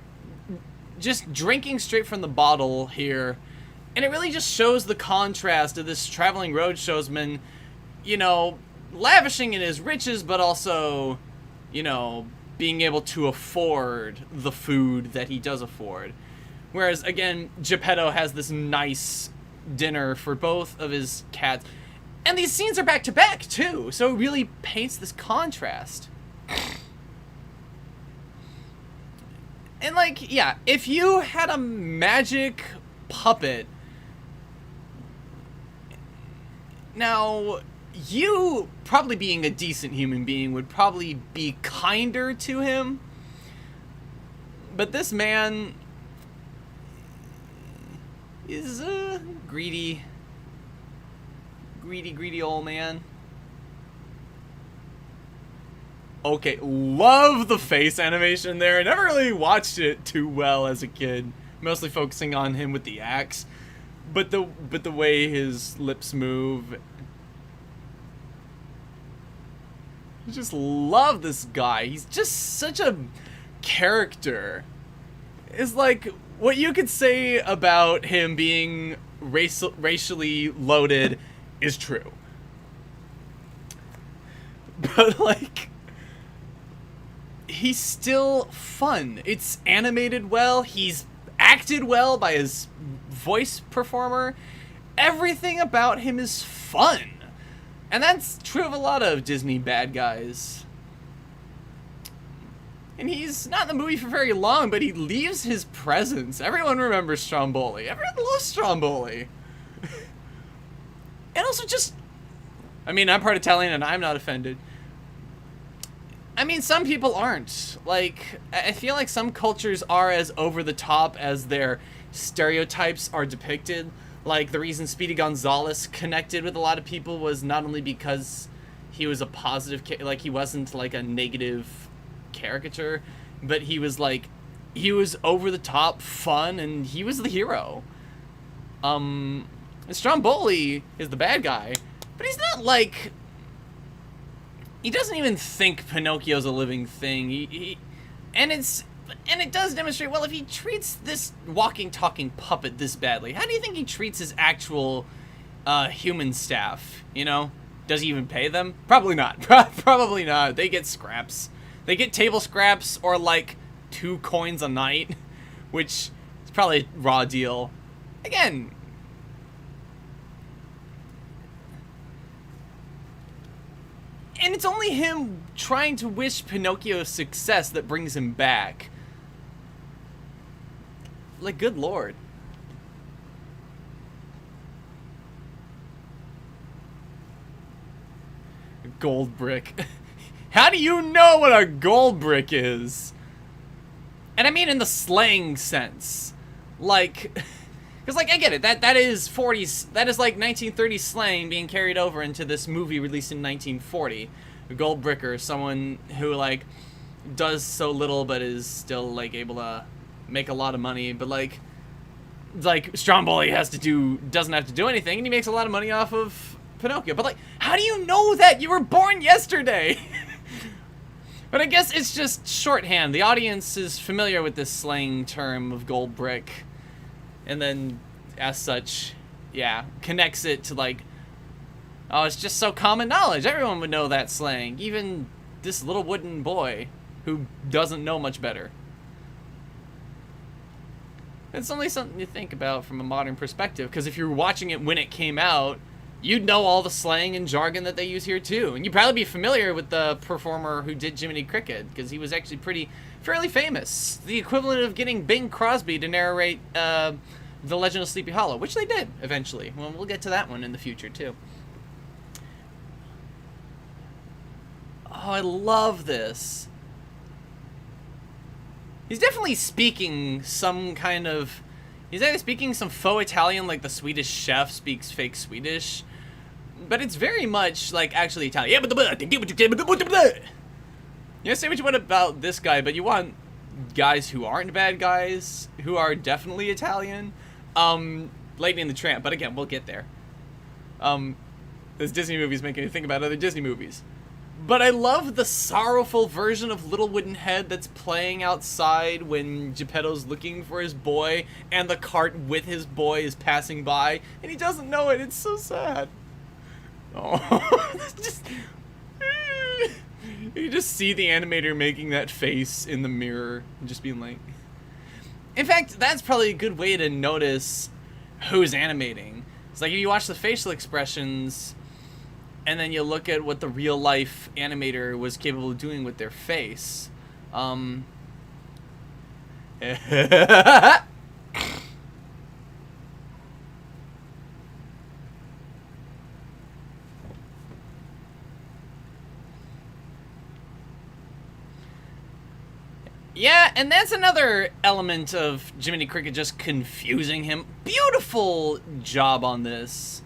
just drinking straight from the bottle here. And it really just shows the contrast of this traveling roadshowsman, you know, lavishing in his riches, but also, you know, being able to afford the food that he does afford. Whereas, again, Geppetto has this nice dinner for both of his cats. And these scenes are back to back, too. So it really paints this contrast. And, like, yeah, if you had a magic puppet... Now, you, probably being a decent human being, would probably be kinder to him. But this man is a greedy old man. Okay, love the face animation there. I never really watched it too well as a kid. Mostly focusing on him with the axe. But the way his lips move. I just love this guy. He's just such a character. It's like what you could say about him being racially loaded is true. But like, he's still fun. It's animated well. He's acted well by his voice performer. Everything about him is fun. And that's true of a lot of Disney bad guys. And he's not in the movie for very long, but he leaves his presence. Everyone remembers Stromboli. Everyone loves Stromboli. And also just... I mean, I'm part Italian and I'm not offended. I mean, some people aren't. Like, I feel like some cultures are as over the top as their stereotypes are depicted. Like, the reason Speedy Gonzales connected with a lot of people was not only because he was a positive, like, he wasn't, like, a negative caricature, but he was, like, he was over the top, fun, and he was the hero. Stromboli is the bad guy, but he's not, like... He doesn't even think Pinocchio's a living thing. And it does demonstrate, well, if he treats this walking, talking puppet this badly, how do you think he treats his actual human staff, you know? Does he even pay them? Probably not. Probably not. They get scraps. They get table scraps or, like, 2 coins a night, which is probably a raw deal. Again... And it's only him trying to wish Pinocchio success that brings him back. Like, good lord. Gold brick. How do you know what a gold brick is? And I mean in the slang sense. Like... Because, like, I get it. That is 40s... That is, like, 1930s slang being carried over into this movie released in 1940. A gold bricker, someone who, like, does so little but is still, like, able to make a lot of money. But, like Stromboli doesn't have to do anything, and he makes a lot of money off of Pinocchio. But, like, how do you know that? You were born yesterday! But I guess it's just shorthand. The audience is familiar with this slang term of gold brick. And then, as such, yeah, connects it to, like, oh, it's just so common knowledge. Everyone would know that slang. Even this little wooden boy who doesn't know much better. It's only something to think about from a modern perspective, because if you're watching it when it came out, you'd know all the slang and jargon that they use here, too. And you'd probably be familiar with the performer who did Jiminy Cricket, because he was actually fairly famous. The equivalent of getting Bing Crosby to narrate The Legend of Sleepy Hollow, which they did eventually. Well, we'll get to that one in the future too. Oh, I love this. He's definitely speaking some kind of... He's either speaking some faux Italian, like the Swedish chef speaks fake Swedish, but it's very much like actually Italian. You say what you want about this guy, but you want guys who aren't bad guys, who are definitely Italian. Lady and the Tramp, but again, we'll get there. This Disney movie's making me think about other Disney movies. But I love the sorrowful version of Little Wooden Head that's playing outside when Geppetto's looking for his boy and the cart with his boy is passing by and he doesn't know it. It's so sad. Oh, just you just see the animator making that face in the mirror and just being like. In fact, that's probably a good way to notice who's animating. It's like if you watch the facial expressions. And then you look at what the real life animator was capable of doing with their face. Yeah, and that's another element of Jiminy Cricket just confusing him. Beautiful job on this.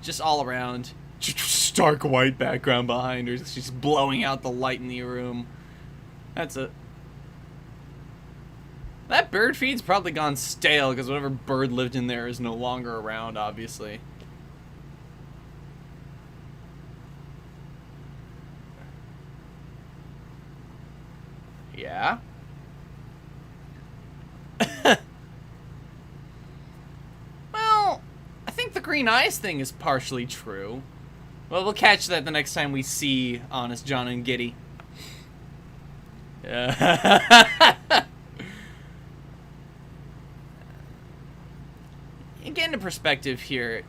Just all around. Stark white background behind her. She's blowing out the light in the room. That's it. That bird feed's probably gone stale because whatever bird lived in there is no longer around, obviously. Yeah. Well, I think the green eyes thing is partially true. Well, we'll catch that the next time we see Honest John and Giddy. Get into perspective here.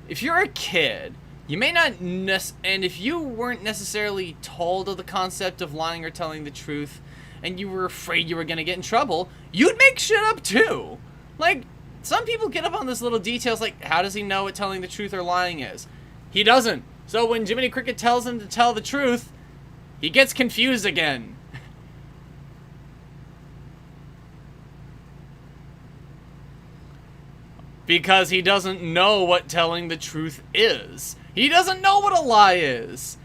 If you're a kid, you may not and if you weren't necessarily told of the concept of lying or telling the truth, and you were afraid you were gonna get in trouble, you'd make shit up too. Like, some people get up on this little details like, how does he know what telling the truth or lying is? He doesn't. So when Jiminy Cricket tells him to tell the truth, he gets confused again. Because he doesn't know what telling the truth is. He doesn't know what a lie is.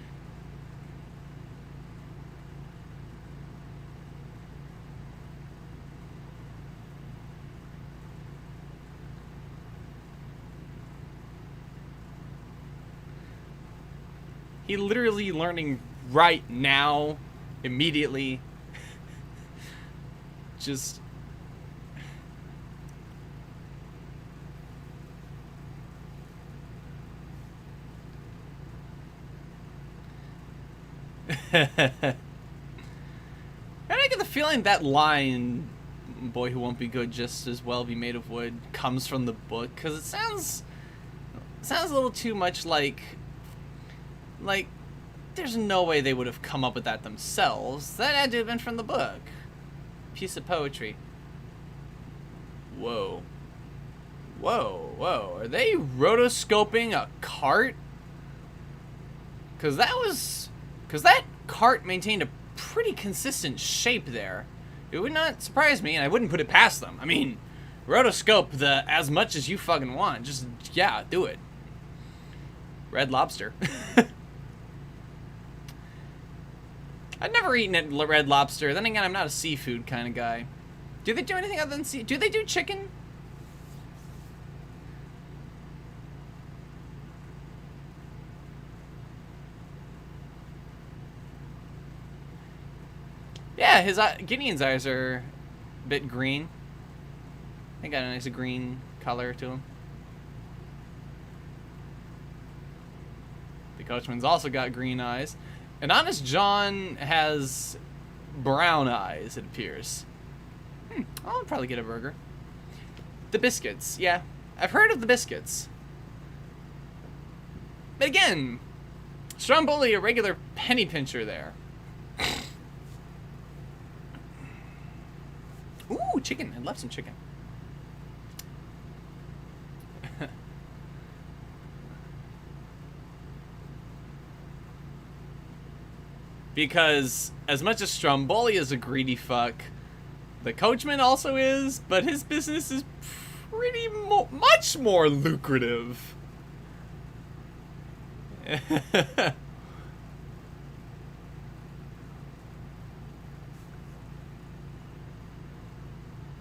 He literally learning right now, immediately. Just. And I get the feeling that line, "Boy who won't be good just as well be made of wood," comes from the book, because it sounds a little too much like there's no way they would have come up with that themselves. That had to have been from the book. Piece of poetry. Whoa. Whoa, whoa. Are they rotoscoping a cart? Because that cart maintained a pretty consistent shape there. It would not surprise me, and I wouldn't put it past them. I mean, rotoscope the as much as you fucking want. Just, yeah, do it. Red Lobster. I've never eaten at Red Lobster. Then again, I'm not a seafood kind of guy. Do they do anything other than do they do chicken? Yeah, his Gideon's eyes are a bit green. They got a nice green color to them. The Coachman's also got green eyes. And Honest John has brown eyes, it appears. I'll probably get a burger. The biscuits, yeah. I've heard of the biscuits. But again, Stromboli, a regular penny pincher there. Ooh, chicken. I'd love some chicken. Because as much as Stromboli is a greedy fuck, the Coachman also is, but his business is pretty much more lucrative.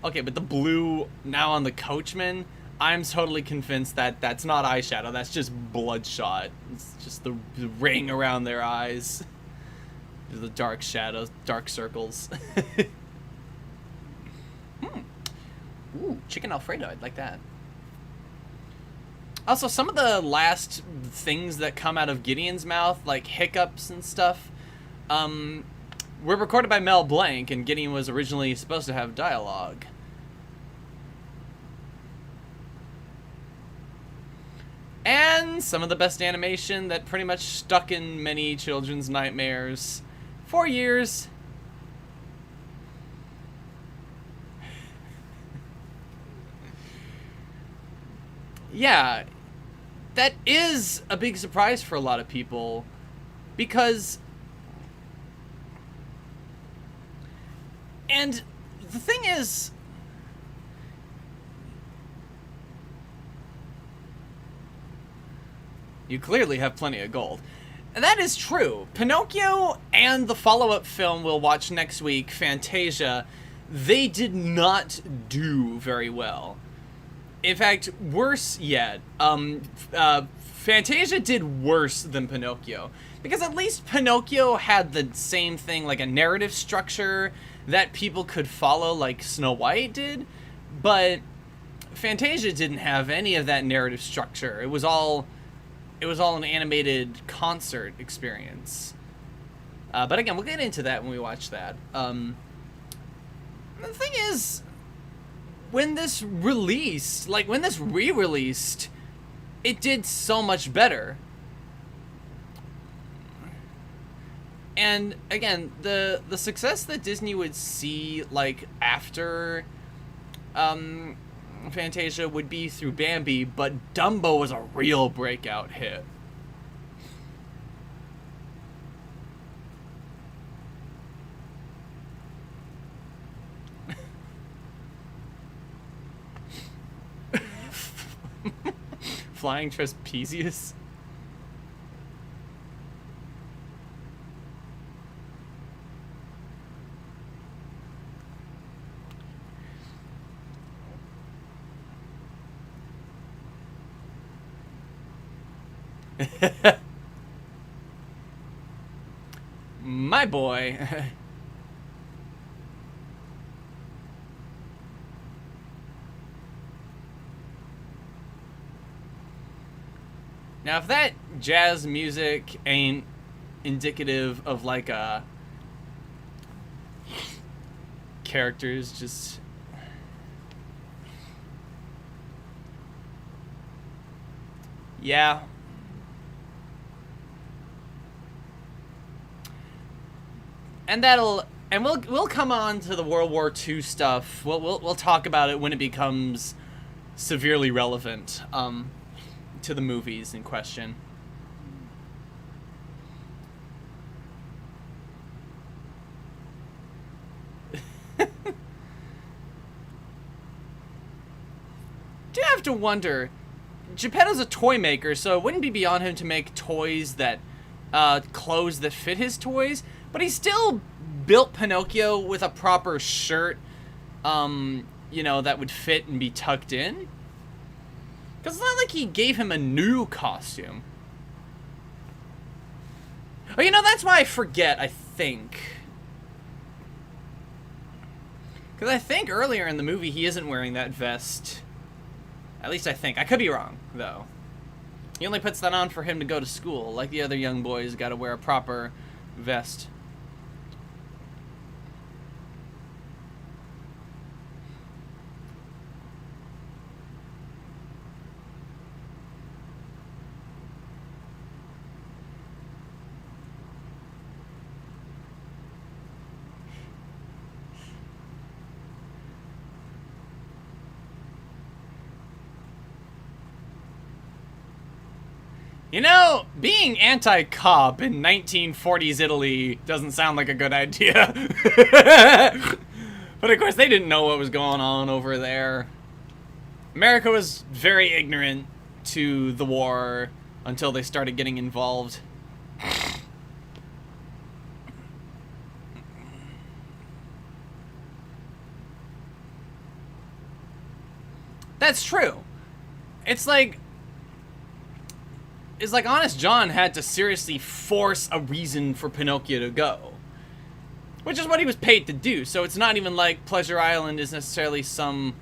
Okay, but the blue now on the Coachman, I'm totally convinced that that's not eyeshadow. That's just bloodshot. It's just the ring around their eyes. The dark shadows, dark circles. Ooh, chicken Alfredo. I'd like that. Also, some of the last things that come out of Gideon's mouth, like hiccups and stuff, were recorded by Mel Blanc, and Gideon was originally supposed to have dialogue. And some of the best animation that pretty much stuck in many children's nightmares for years. Yeah, that is a big surprise for a lot of people, because, and the thing is, you clearly have plenty of gold. And that is true. Pinocchio and the follow-up film we'll watch next week, Fantasia, they did not do very well. In fact, worse yet, Fantasia did worse than Pinocchio. Because at least Pinocchio had the same thing, like a narrative structure that people could follow like Snow White did. But Fantasia didn't have any of that narrative structure. It was all an animated concert experience. But again, we'll get into that when we watch that. The thing is, when this released, like when this re-released, it did so much better. And again, the success that Disney would see like after Fantasia would be through Bambi, but Dumbo was a real breakout hit. Flying Trapezes. My boy. Now, if that jazz music ain't indicative of like a characters just yeah. And we'll come on to the World War II stuff. We'll talk about it when it becomes severely relevant to the movies in question. Do have to wonder, Geppetto's a toy maker, so it wouldn't be beyond him to make toys that clothes that fit his toys, but he still built Pinocchio with a proper shirt, you know, that would fit and be tucked in. Because it's not like he gave him a new costume. Oh, you know, that's why I forget, I think. Because I think earlier in the movie he isn't wearing that vest. At least I think. I could be wrong, though. He only puts that on for him to go to school. Like the other young boys, gotta wear a proper vest. You know, being anti-cop in 1940s Italy doesn't sound like a good idea. But of course, they didn't know what was going on over there. America was very ignorant to the war until they started getting involved. That's true. It's like Honest John had to seriously force a reason for Pinocchio to go. Which is what he was paid to do, so it's not even like Pleasure Island is necessarily some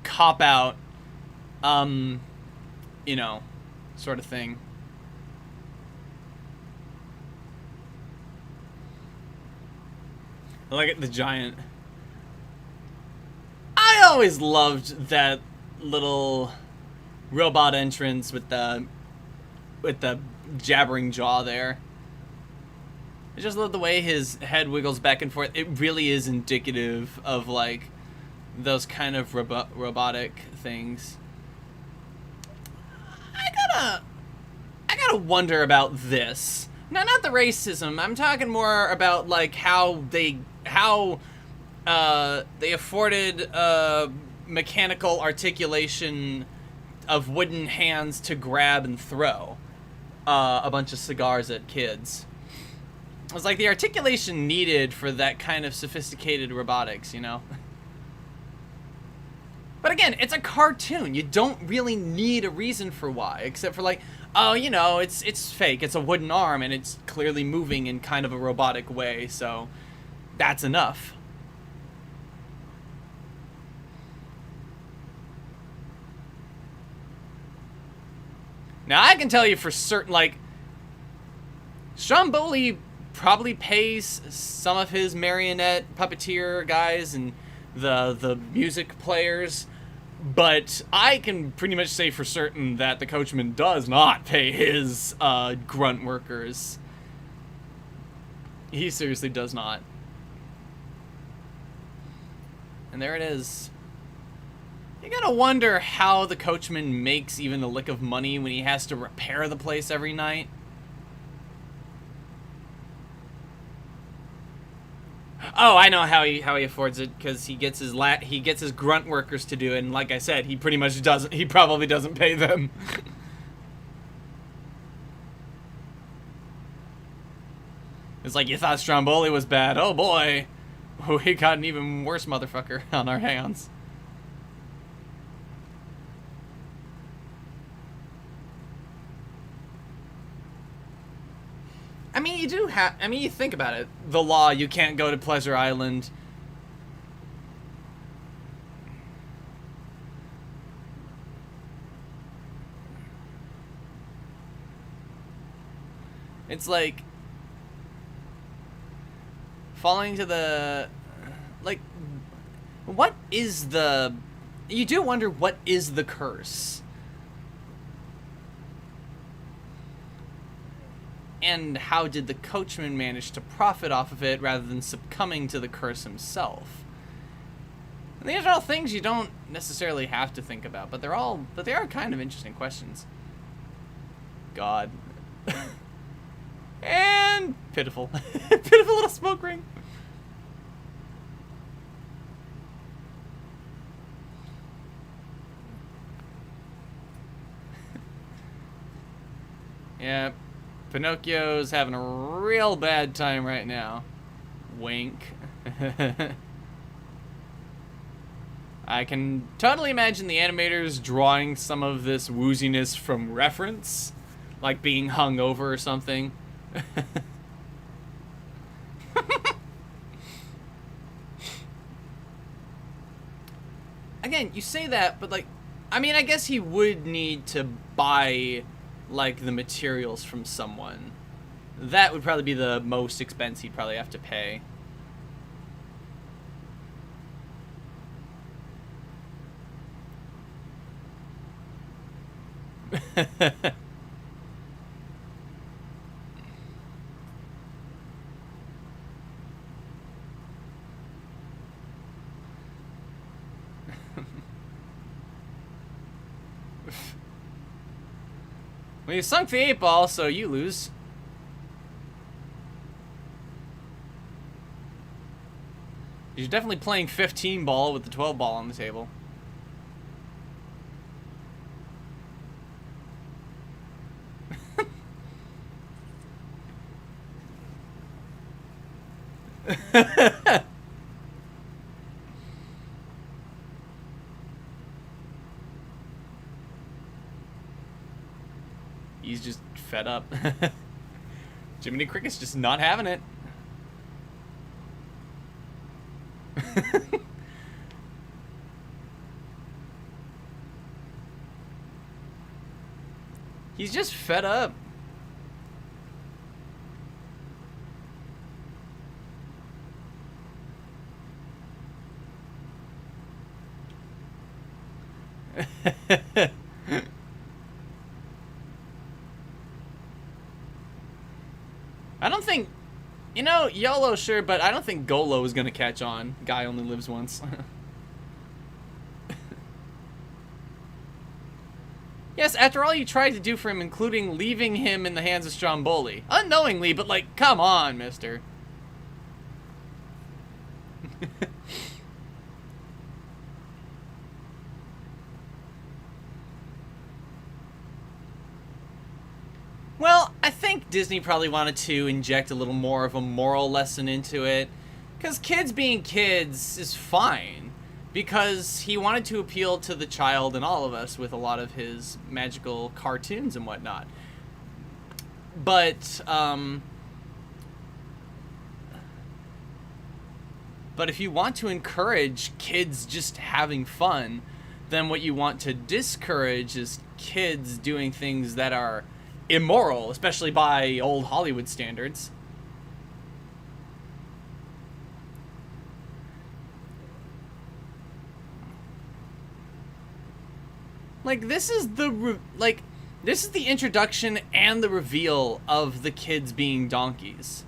cop-out, you know, sort of thing. Look at the giant. I always loved that little robot entrance with the jabbering jaw there. I just love the way his head wiggles back and forth. It really is indicative of, like, those kind of robotic things. I gotta wonder about this. Now, not the racism. I'm talking more about, like, how they afforded mechanical articulation of wooden hands to grab and throw a bunch of cigars at kids. It was like the articulation needed for that kind of sophisticated robotics, you know? But again, it's a cartoon. You don't really need a reason for why, except for like, oh, you know, it's fake. It's a wooden arm, and it's clearly moving in kind of a robotic way, so that's enough. Now, I can tell you for certain, like, Stromboli probably pays some of his marionette puppeteer guys and the music players, but I can pretty much say for certain that the coachman does not pay his grunt workers. He seriously does not. And there it is. You gotta wonder how the coachman makes even a lick of money when he has to repair the place every night. Oh, I know how he affords it, because he gets his grunt workers to do it, and like I said, he pretty much doesn't. He probably doesn't pay them. It's like, you thought Stromboli was bad. Oh boy, we got an even worse motherfucker on our hands. I mean, you do have... I mean, you think about it. The law, you can't go to Pleasure Island. It's like... falling to the... like... what is the... you do wonder what is the curse. And how did the coachman manage to profit off of it rather than succumbing to the curse himself? And these are all things you don't necessarily have to think about, but they are kind of interesting questions. God. And pitiful. Pitiful little smoke ring. Yeah. Pinocchio's having a real bad time right now. Wink. I can totally imagine the animators drawing some of this wooziness from reference, like being hung over or something. Again, you say that, but like, I mean, I guess he would need to buy like the materials from someone. That would probably be the most expense he'd probably have to pay. Well, you sunk the 8-ball, so you lose. You're definitely playing 15-ball with the 12-ball on the table. He's just fed up. Jiminy Cricket's just not having it. He's just fed up. I don't think, you know, YOLO sure, but I don't think Golo is gonna catch on. Guy only lives once. Yes, after all you tried to do for him, including leaving him in the hands of Stromboli. Unknowingly, but like, come on, mister. Well, I think Disney probably wanted to inject a little more of a moral lesson into it. Because kids being kids is fine. Because he wanted to appeal to the child and all of us with a lot of his magical cartoons and whatnot. But if you want to encourage kids just having fun, then what you want to discourage is kids doing things that are immoral, especially by old Hollywood standards. Like, this is the introduction and the reveal of the kids being donkeys.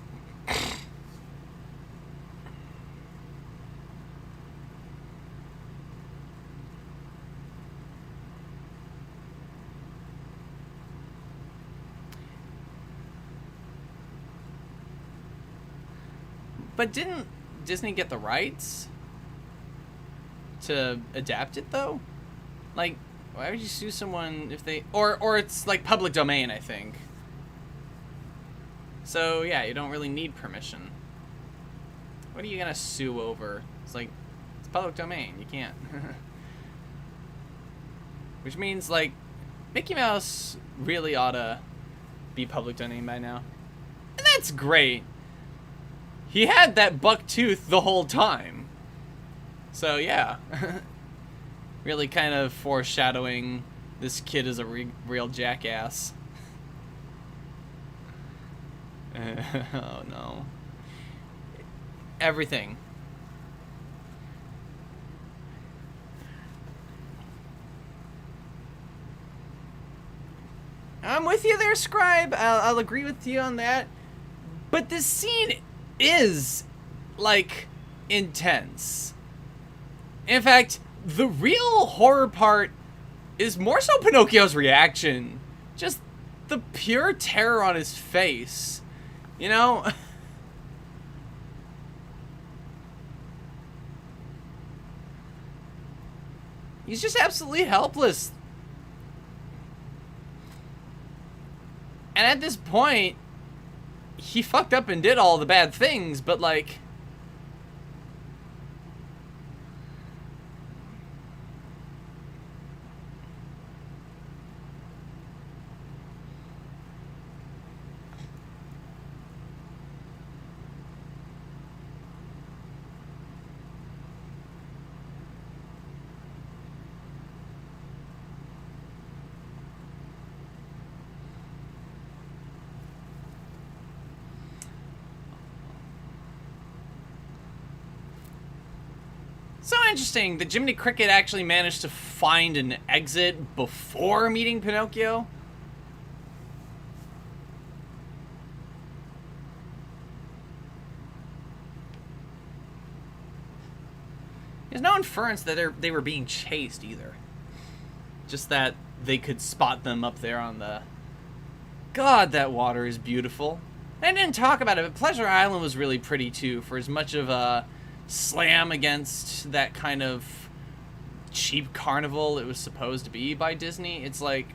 But didn't Disney get the rights to adapt it, though? Like, why would you sue someone if they... Or it's, like, public domain, I think. So, yeah, you don't really need permission. What are you gonna sue over? It's like, it's public domain. You can't. Which means, like, Mickey Mouse really ought to be public domain by now. And that's great. He had that buck tooth the whole time. So, yeah. Really kind of foreshadowing this kid is a real jackass. Oh, no. Everything. I'm with you there, Scribe. I'll agree with you on that. But this scene is, like, intense. In fact, the real horror part is more so Pinocchio's reaction. Just the pure terror on his face. You know? He's just absolutely helpless. And at this point, he fucked up and did all the bad things, but like... So interesting that Jiminy Cricket actually managed to find an exit before meeting Pinocchio. There's no inference that they were being chased either. Just that they could spot them up there on the... God, that water is beautiful. I didn't talk about it, but Pleasure Island was really pretty too, for as much of a slam against that kind of cheap carnival it was supposed to be by Disney. It's like...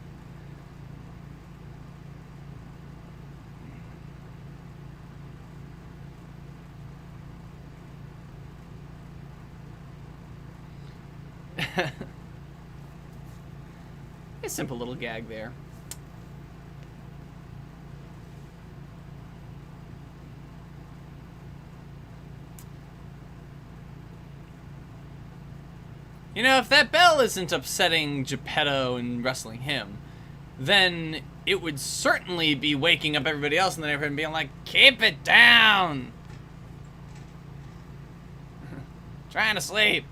a simple little gag there. You know, if that bell isn't upsetting Geppetto and wrestling him, then it would certainly be waking up everybody else in the neighborhood and being like, keep it down! Trying to sleep.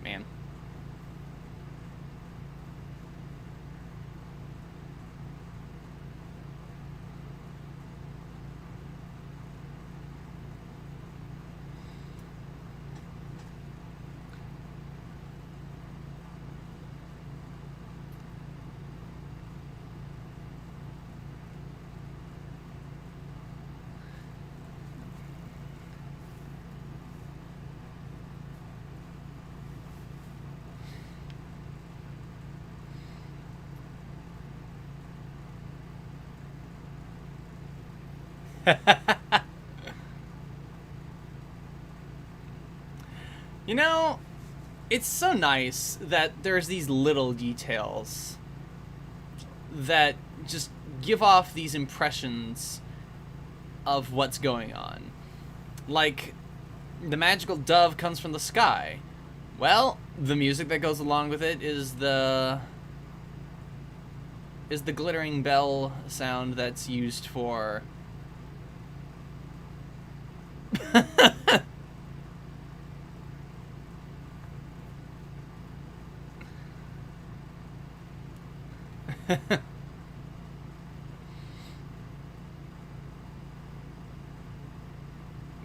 Man. You know, it's so nice that there's these little details that just give off these impressions of what's going on. Like, the magical dove comes from the sky. Well, the music that goes along with it is the glittering bell sound that's used for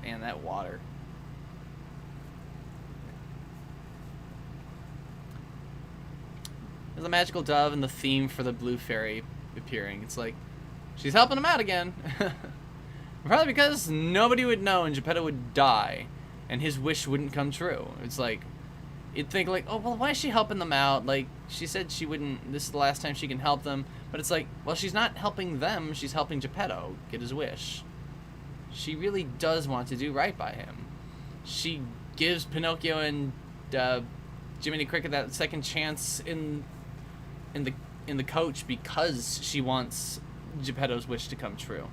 Man, that water. There's a magical dove and the theme for the blue fairy appearing. It's like, she's helping him out again. Probably because nobody would know and Geppetto would die and his wish wouldn't come true. It's like, you'd think like, oh, well, why is she helping them out? Like, she said she wouldn't, this is the last time she can help them. But it's like, well, she's not helping them, she's helping Geppetto get his wish. She really does want to do right by him. She gives Pinocchio and Jiminy Cricket that second chance in the coach because she wants Geppetto's wish to come true.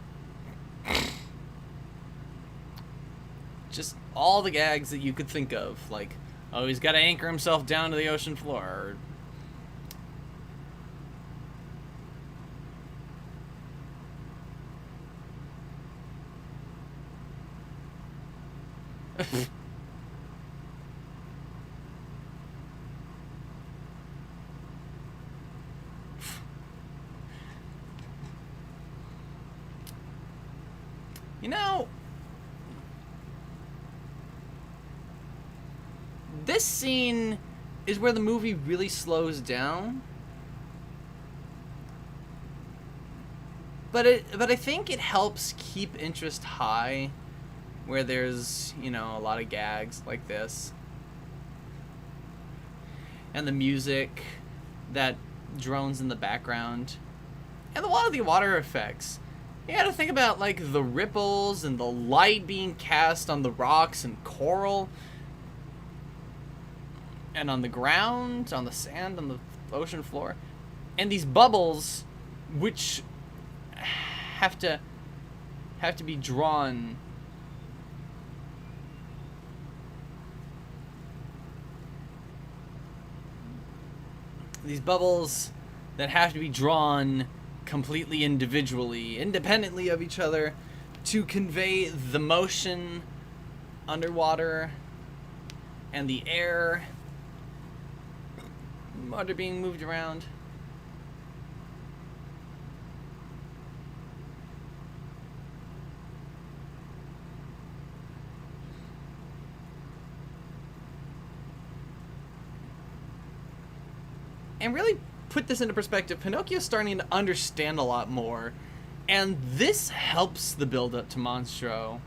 Just all the gags that you could think of, like, oh, he's got to anchor himself down to the ocean floor. You know, this scene is where the movie really slows down. But I think it helps keep interest high where there's, you know, a lot of gags like this. And the music that drones in the background. And a lot of the water effects. You gotta think about, like, the ripples and the light being cast on the rocks and coral. And on the ground, on the sand, on the ocean floor. And these bubbles, which have to be drawn. These bubbles that have to be drawn completely individually, independently of each other, to convey the motion underwater and the air, water being moved around. And really put this into perspective, Pinocchio's starting to understand a lot more, and this helps the build-up to Monstro.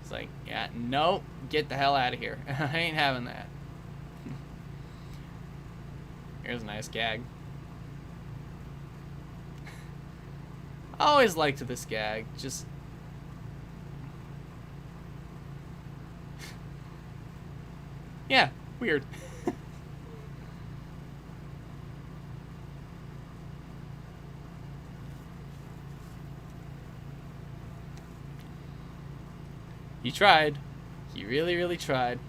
It's like, yeah, no, get the hell out of here. I ain't having that. Here's a nice gag. I always liked this gag, just... yeah, weird. He tried. He really, really tried.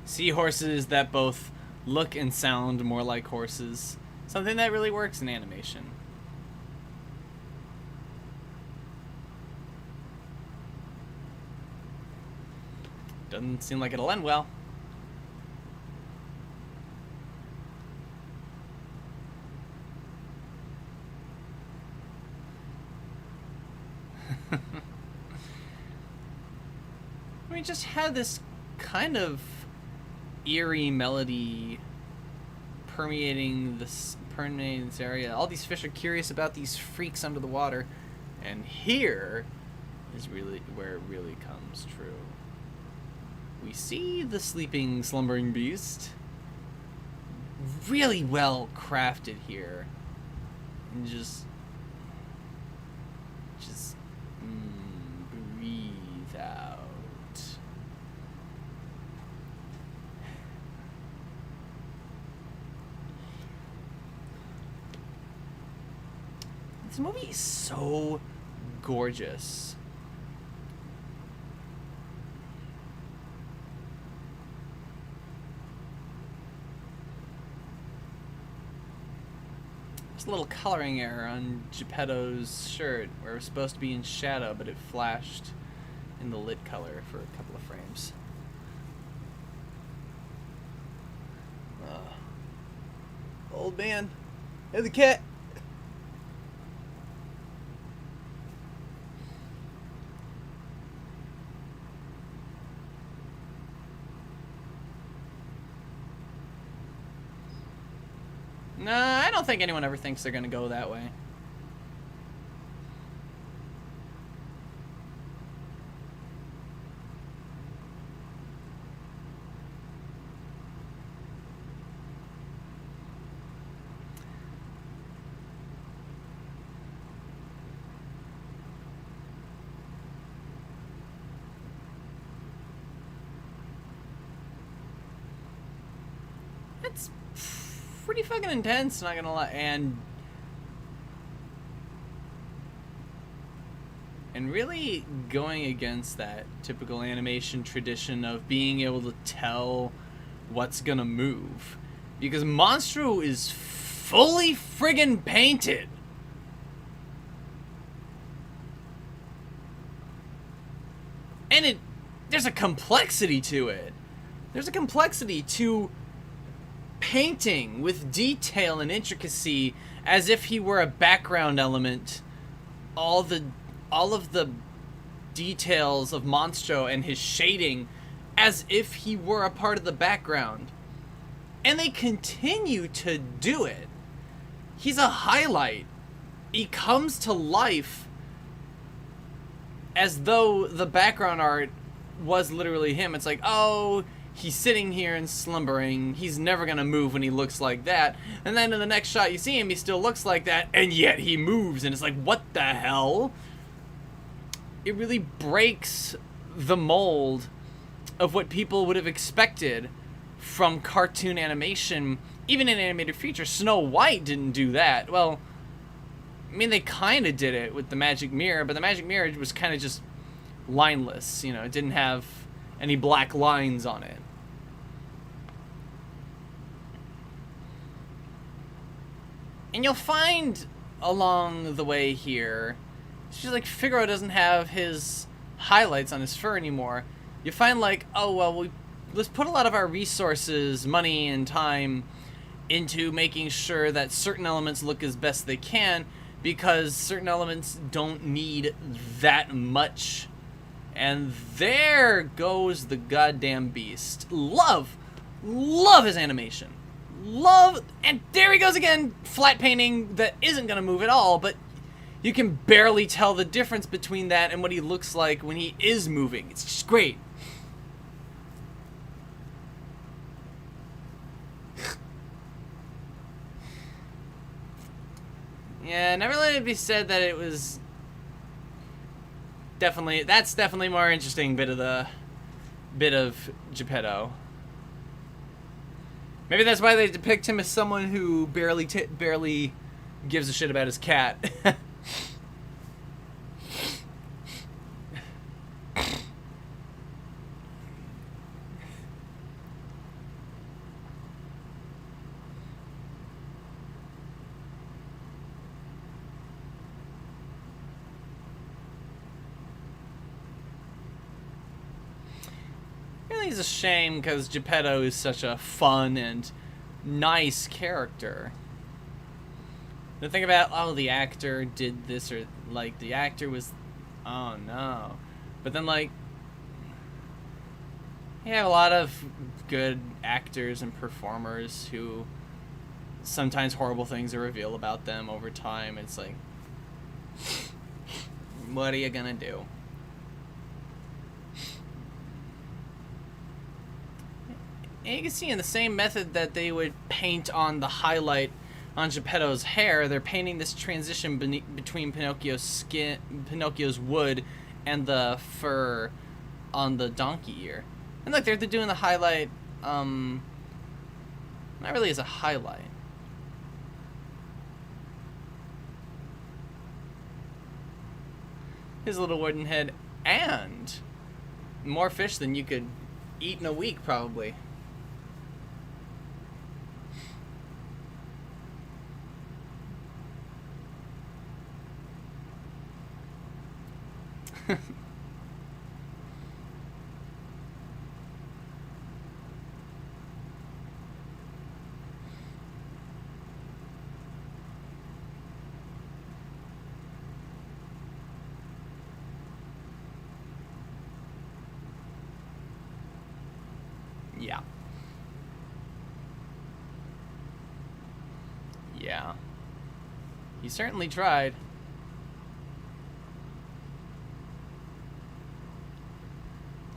Seahorses that both look and sound more like horses. Something that really works in animation. Doesn't seem like it'll end well. We just had this kind of eerie melody permeating this area. All these fish are curious about these freaks under the water, and here is really where it really comes true. We see the sleeping, slumbering beast. Really well crafted here, and just breathe out. This movie is so gorgeous. There's a little coloring error on Geppetto's shirt where it was supposed to be in shadow, but it flashed in the lit color for a couple of frames. Old man. Hey, the cat. No, I don't think anyone ever thinks they're gonna go that way. It's pretty fucking intense, not gonna lie, and really going against that typical animation tradition of being able to tell what's gonna move, because Monstro is fully friggin' painted. And there's a complexity to it. There's a complexity to painting with detail and intricacy as if he were a background element. All of the details of Monstro and his shading as if he were a part of the background. And they continue to do it. He's a highlight. He comes to life as though the background art was literally him. It's like, oh, he's sitting here and slumbering. He's never gonna move when he looks like that. And then in the next shot you see him, he still looks like that, and yet he moves, and it's like, what the hell? It really breaks the mold of what people would have expected from cartoon animation, even in animated feature. Snow White didn't do that. Well, I mean, they kind of did it with the Magic Mirror, but the Magic Mirror was kind of just lineless. You know, it didn't have any black lines on it. And you'll find along the way here, it's just like Figaro doesn't have his highlights on his fur anymore. You find like, oh, well, let's put a lot of our resources, money, and time into making sure that certain elements look as best they can, because certain elements don't need that much. And there goes the goddamn beast. Love his animation. And there he goes again, flat painting that isn't gonna move at all, but you can barely tell the difference between that and what he looks like when he is moving. It's just great. Yeah, never let it be said that it was that's definitely more interesting bit of Geppetto. Maybe that's why they depict him as someone who barely gives a shit about his cat. Really is a shame because Geppetto is such a fun and nice character. The thing about, oh, the actor did this, or like the actor was, oh no. But then like, you have a lot of good actors and performers who sometimes horrible things are revealed about them over time. It's like, what are you gonna do? And you can see in the same method that they would paint on the highlight on Geppetto's hair, they're painting this transition between Pinocchio's wood and the fur on the donkey ear. And look, they're doing the highlight, not really as a highlight. His little wooden head, and more fish than you could eat in a week, probably. Yeah. Yeah. He certainly tried.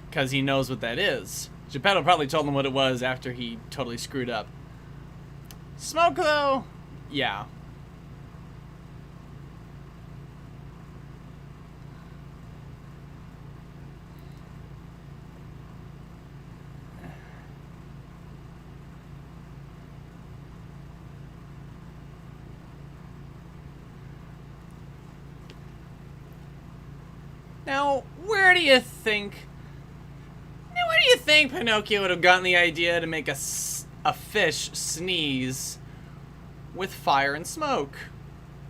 Because he knows what that is. Geppetto probably told him what it was after he totally screwed up. Smoke, though? Yeah. Now, where do you think Pinocchio would have gotten the idea to make a fish sneeze with fire and smoke?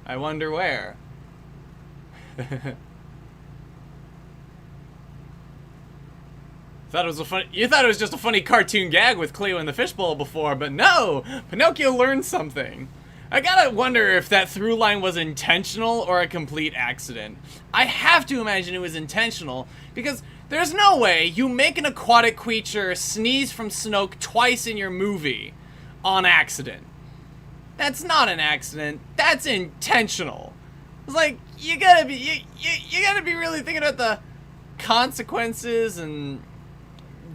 I wonder where. You thought it was just a funny cartoon gag with Cleo in the fishbowl before, but no! Pinocchio learned something. I gotta wonder if that through line was intentional or a complete accident. I have to imagine it was intentional, because there's no way you make an aquatic creature sneeze from smoke twice in your movie on accident. That's not an accident. That's intentional. It's like, you gotta be really thinking about the consequences and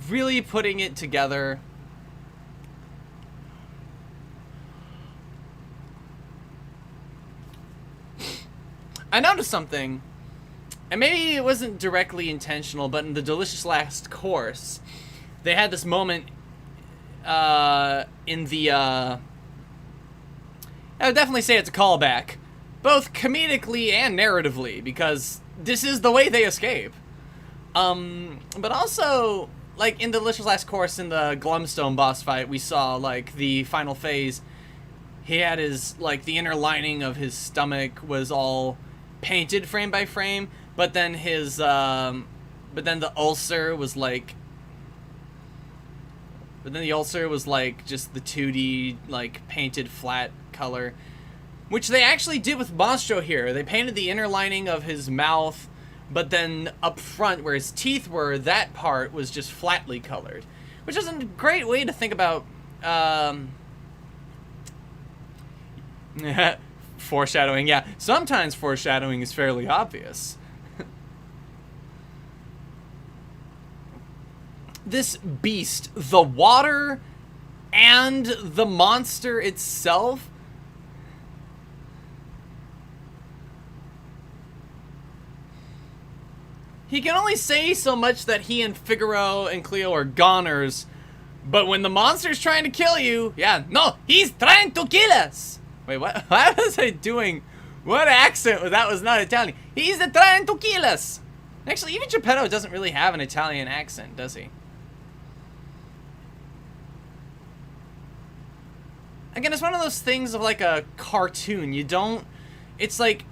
really putting it together. I noticed something, and maybe it wasn't directly intentional, but in the Delicious Last Course, they had this moment in the, I would definitely say it's a callback, both comedically and narratively, because this is the way they escape. But also, like, in the Delicious Last Course, in the Glumstone boss fight, we saw, like, the final phase, he had his, like, the inner lining of his stomach was all painted frame by frame, but then his but then the ulcer was like just the 2D like painted flat color, which they actually did with Monstro here. They painted the inner lining of his mouth, but then up front where his teeth were, that part was just flatly colored, which is a great way to think about foreshadowing. Yeah, sometimes foreshadowing is fairly obvious. This beast, the water and the monster itself, he can only say so much that he and Figaro and Cleo are goners, But when the monster's trying to kill you, yeah, no, he's trying to kill us. Wait, what? What was I doing? What accent? That was not Italian. He's trying to kill us. Actually, even Geppetto doesn't really have an Italian accent, does he? Again, it's one of those things of like a cartoon. You don't... It's like...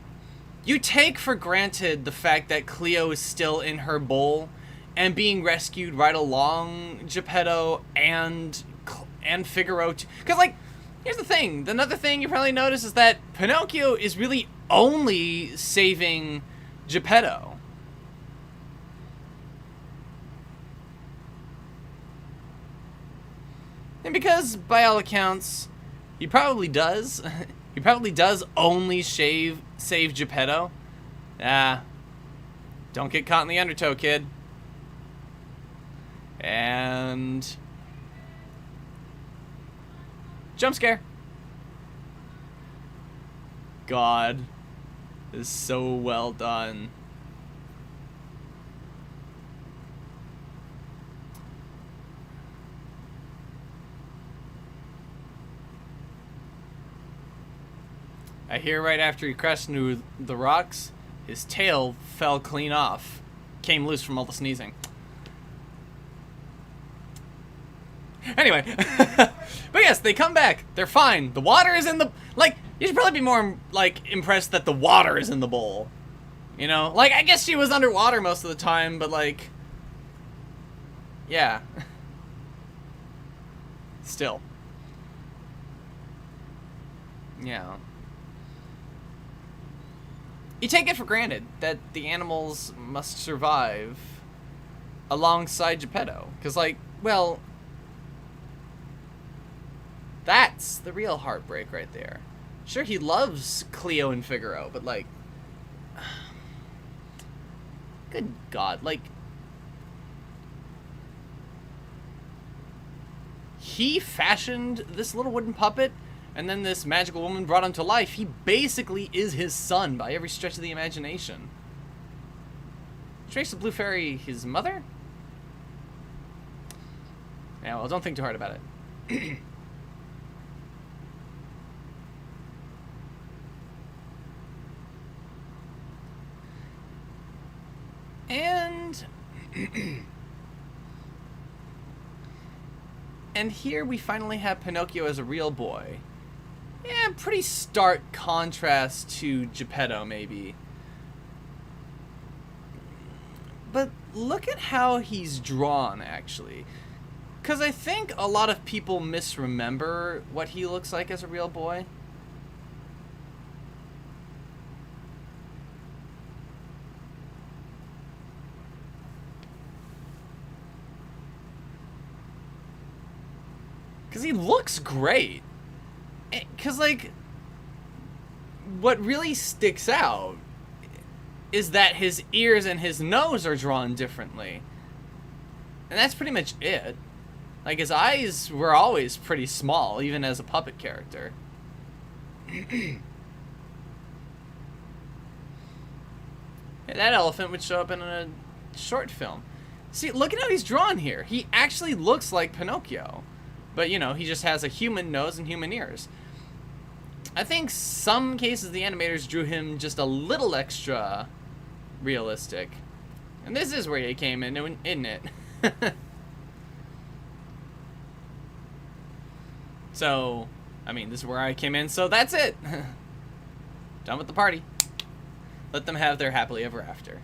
You take for granted the fact that Cleo is still in her bowl and being rescued right along Geppetto and Figaro. Because, like, here's the thing. Another thing you probably notice is that Pinocchio is really only saving Geppetto. And because, by all accounts, he probably does. He probably does only save Geppetto. Don't get caught in the undertow, kid. And... jump scare. God. This is so well done. I hear right after he crashed into the rocks, his tail fell clean off. Came loose from all the sneezing. Anyway. But yes, they come back. They're fine. The water is in the... Like, you should probably be more, like, impressed that the water is in the bowl. You know? Like, I guess she was underwater most of the time, but, like... yeah. Still. Yeah. You take it for granted that the animals must survive alongside Geppetto. Because, like, well, that's the real heartbreak right there. Sure, he loves Cleo and Figaro, but, like, good God, like, he fashioned this little wooden puppet, and then this magical woman brought him to life. He basically is his son by every stretch of the imagination. Which makes the Blue Fairy his mother? Yeah, well, don't think too hard about it. And... and here we finally have Pinocchio as a real boy. Yeah, pretty stark contrast to Geppetto, maybe. But look at how he's drawn, actually. Because I think a lot of people misremember what he looks like as a real boy. Because he looks great. Because, like, what really sticks out is that his ears and his nose are drawn differently. And that's pretty much it. Like, his eyes were always pretty small, even as a puppet character. Yeah, that elephant would show up in a short film. See, look at how he's drawn here. He actually looks like Pinocchio. But, you know, he just has a human nose and human ears. I think some cases the animators drew him just a little extra realistic. And this is where he came in, isn't it? So, I mean, this is where I came in, so that's it. Done with the party. Let them have their happily ever after.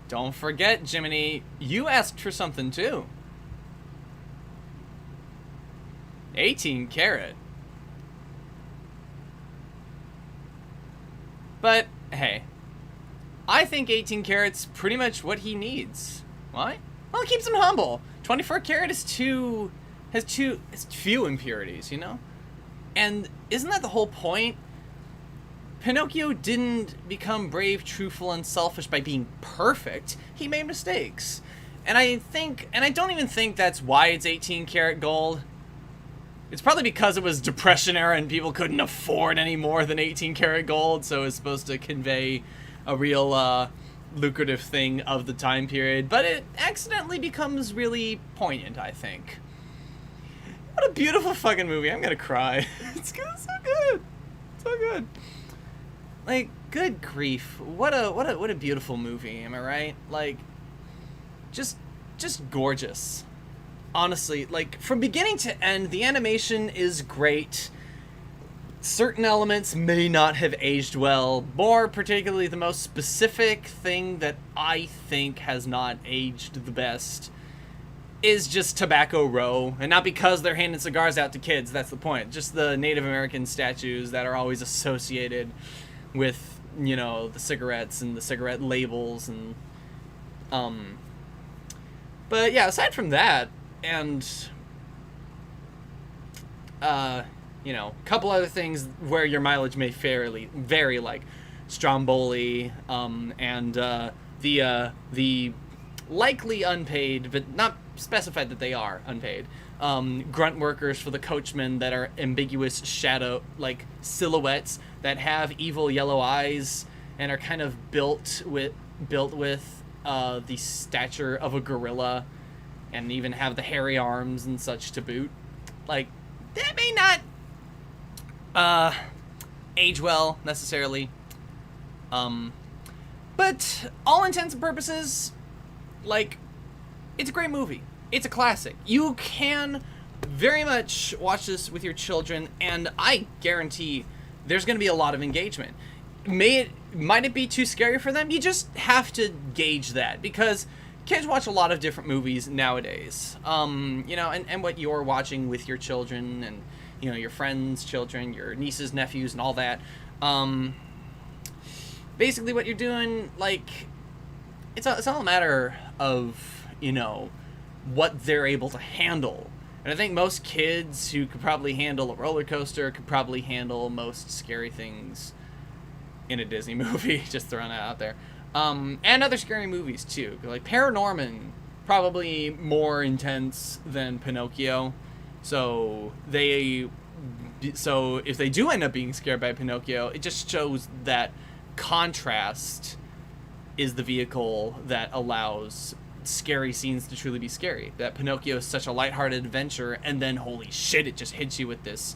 Don't forget, Jiminy, you asked for something too. 18 karat. But, hey, I think 18 karat's pretty much what he needs. Why? Well, it keeps him humble. 24 karat is has few impurities, you know? And isn't that the whole point? Pinocchio didn't become brave, truthful, and selfish by being perfect. He made mistakes. And I don't even think that's why it's 18 karat gold. It's probably because it was Depression era and people couldn't afford any more than 18 karat gold, so it's supposed to convey a real lucrative thing of the time period, but it accidentally becomes really poignant, I think. What a beautiful fucking movie. I'm gonna cry. It's so good. So good. Like, good grief. What a beautiful movie, am I right? Like, just gorgeous. Honestly, like, from beginning to end, the animation is great. Certain elements may not have aged well. More particularly, the most specific thing that I think has not aged the best is just Tobacco Row. And not because they're handing cigars out to kids, that's the point. Just the Native American statues that are always associated with, you know, the cigarettes and the cigarette labels and, but yeah, aside from that, and, you know, a couple other things where your mileage may vary, like Stromboli, and the likely unpaid, but not specified that they are unpaid, grunt workers for the coachmen that are ambiguous shadow, like silhouettes that have evil yellow eyes and are kind of built with the stature of a gorilla, and even have the hairy arms and such to boot. Like, that may not age well necessarily, but all intents and purposes, like, it's a great movie. It's a classic. You can very much watch this with your children, and I guarantee there's going to be a lot of engagement. Might it be too scary for them? You just have to gauge that, because kids watch a lot of different movies nowadays. You know, and what you're watching with your children, and, you know, your friends' children, your nieces, nephews, and all that. Basically what you're doing, like, it's all a matter of, you know, what they're able to handle. And I think most kids who could probably handle a roller coaster could probably handle most scary things in a Disney movie. Just throwing that out there. And other scary movies too. Like Paranorman, probably more intense than Pinocchio. So if they do end up being scared by Pinocchio, it just shows that contrast is the vehicle that allows scary scenes to truly be scary. That Pinocchio is such a lighthearted adventure, and then holy shit, it just hits you with this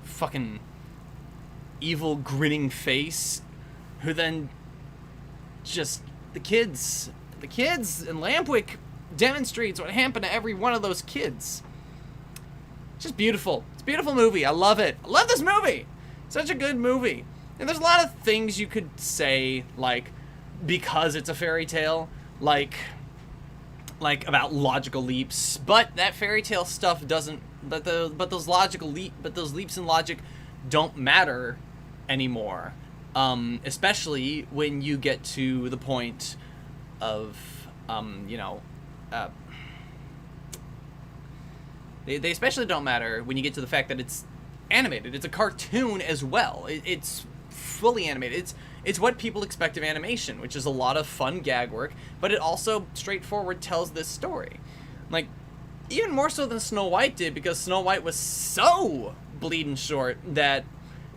fucking evil grinning face, who then just the kids in Lampwick demonstrates what happened to every one of those kids. It's just beautiful. It's a beautiful movie. I love it. I love this movie. Such a good movie. And there's a lot of things you could say, like, because it's a fairy tale, like about logical leaps, but that fairy tale stuff doesn't. But those leaps in logic don't matter anymore. Especially when you get to the point of, you know, they especially don't matter when you get to the fact that it's animated. It's a cartoon as well. It's fully animated. It's what people expect of animation, which is a lot of fun gag work, but it also straightforward tells this story. Like, even more so than Snow White did, because Snow White was so bleeding short that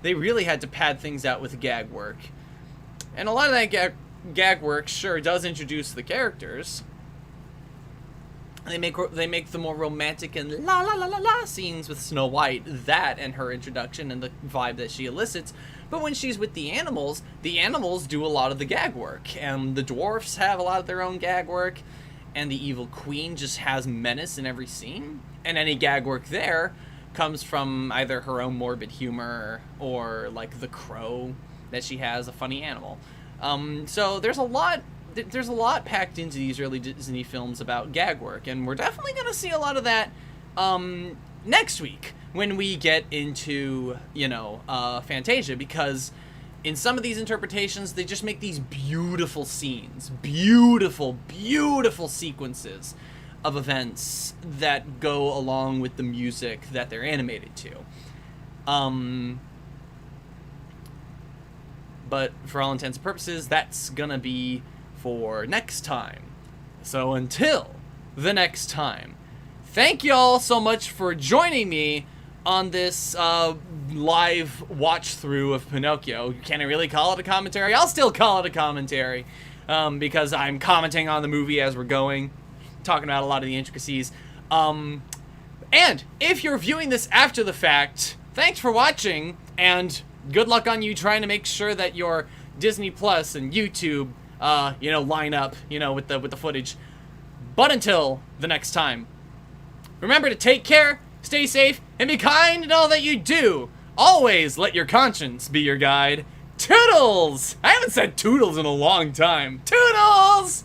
they really had to pad things out with gag work. And a lot of that gag work sure does introduce the characters. They make the more romantic and la la la la la scenes with Snow White, that and her introduction and the vibe that she elicits. But when she's with the animals do a lot of the gag work, and the dwarfs have a lot of their own gag work, and the evil queen just has menace in every scene. And any gag work there comes from either her own morbid humor or, like, the crow that she has, a funny animal. So there's a lot packed into these early Disney films about gag work, and we're definitely going to see a lot of that next week when we get into, you know, Fantasia, because in some of these interpretations, they just make these beautiful scenes, beautiful sequences of events that go along with the music that they're animated to. But for all intents and purposes, that's gonna be for next time. So until the next time, thank y'all so much for joining me on this live watch through of Pinocchio. Can I really call it a commentary? I'll still call it a commentary because I'm commenting on the movie as we're going, talking about a lot of the intricacies. And if you're viewing this after the fact, thanks for watching, and good luck on you trying to make sure that your Disney Plus and YouTube, line up, with the footage. But until the next time, remember to take care, stay safe, and be kind in all that you do. Always let your conscience be your guide. Toodles! I haven't said toodles in a long time. Toodles!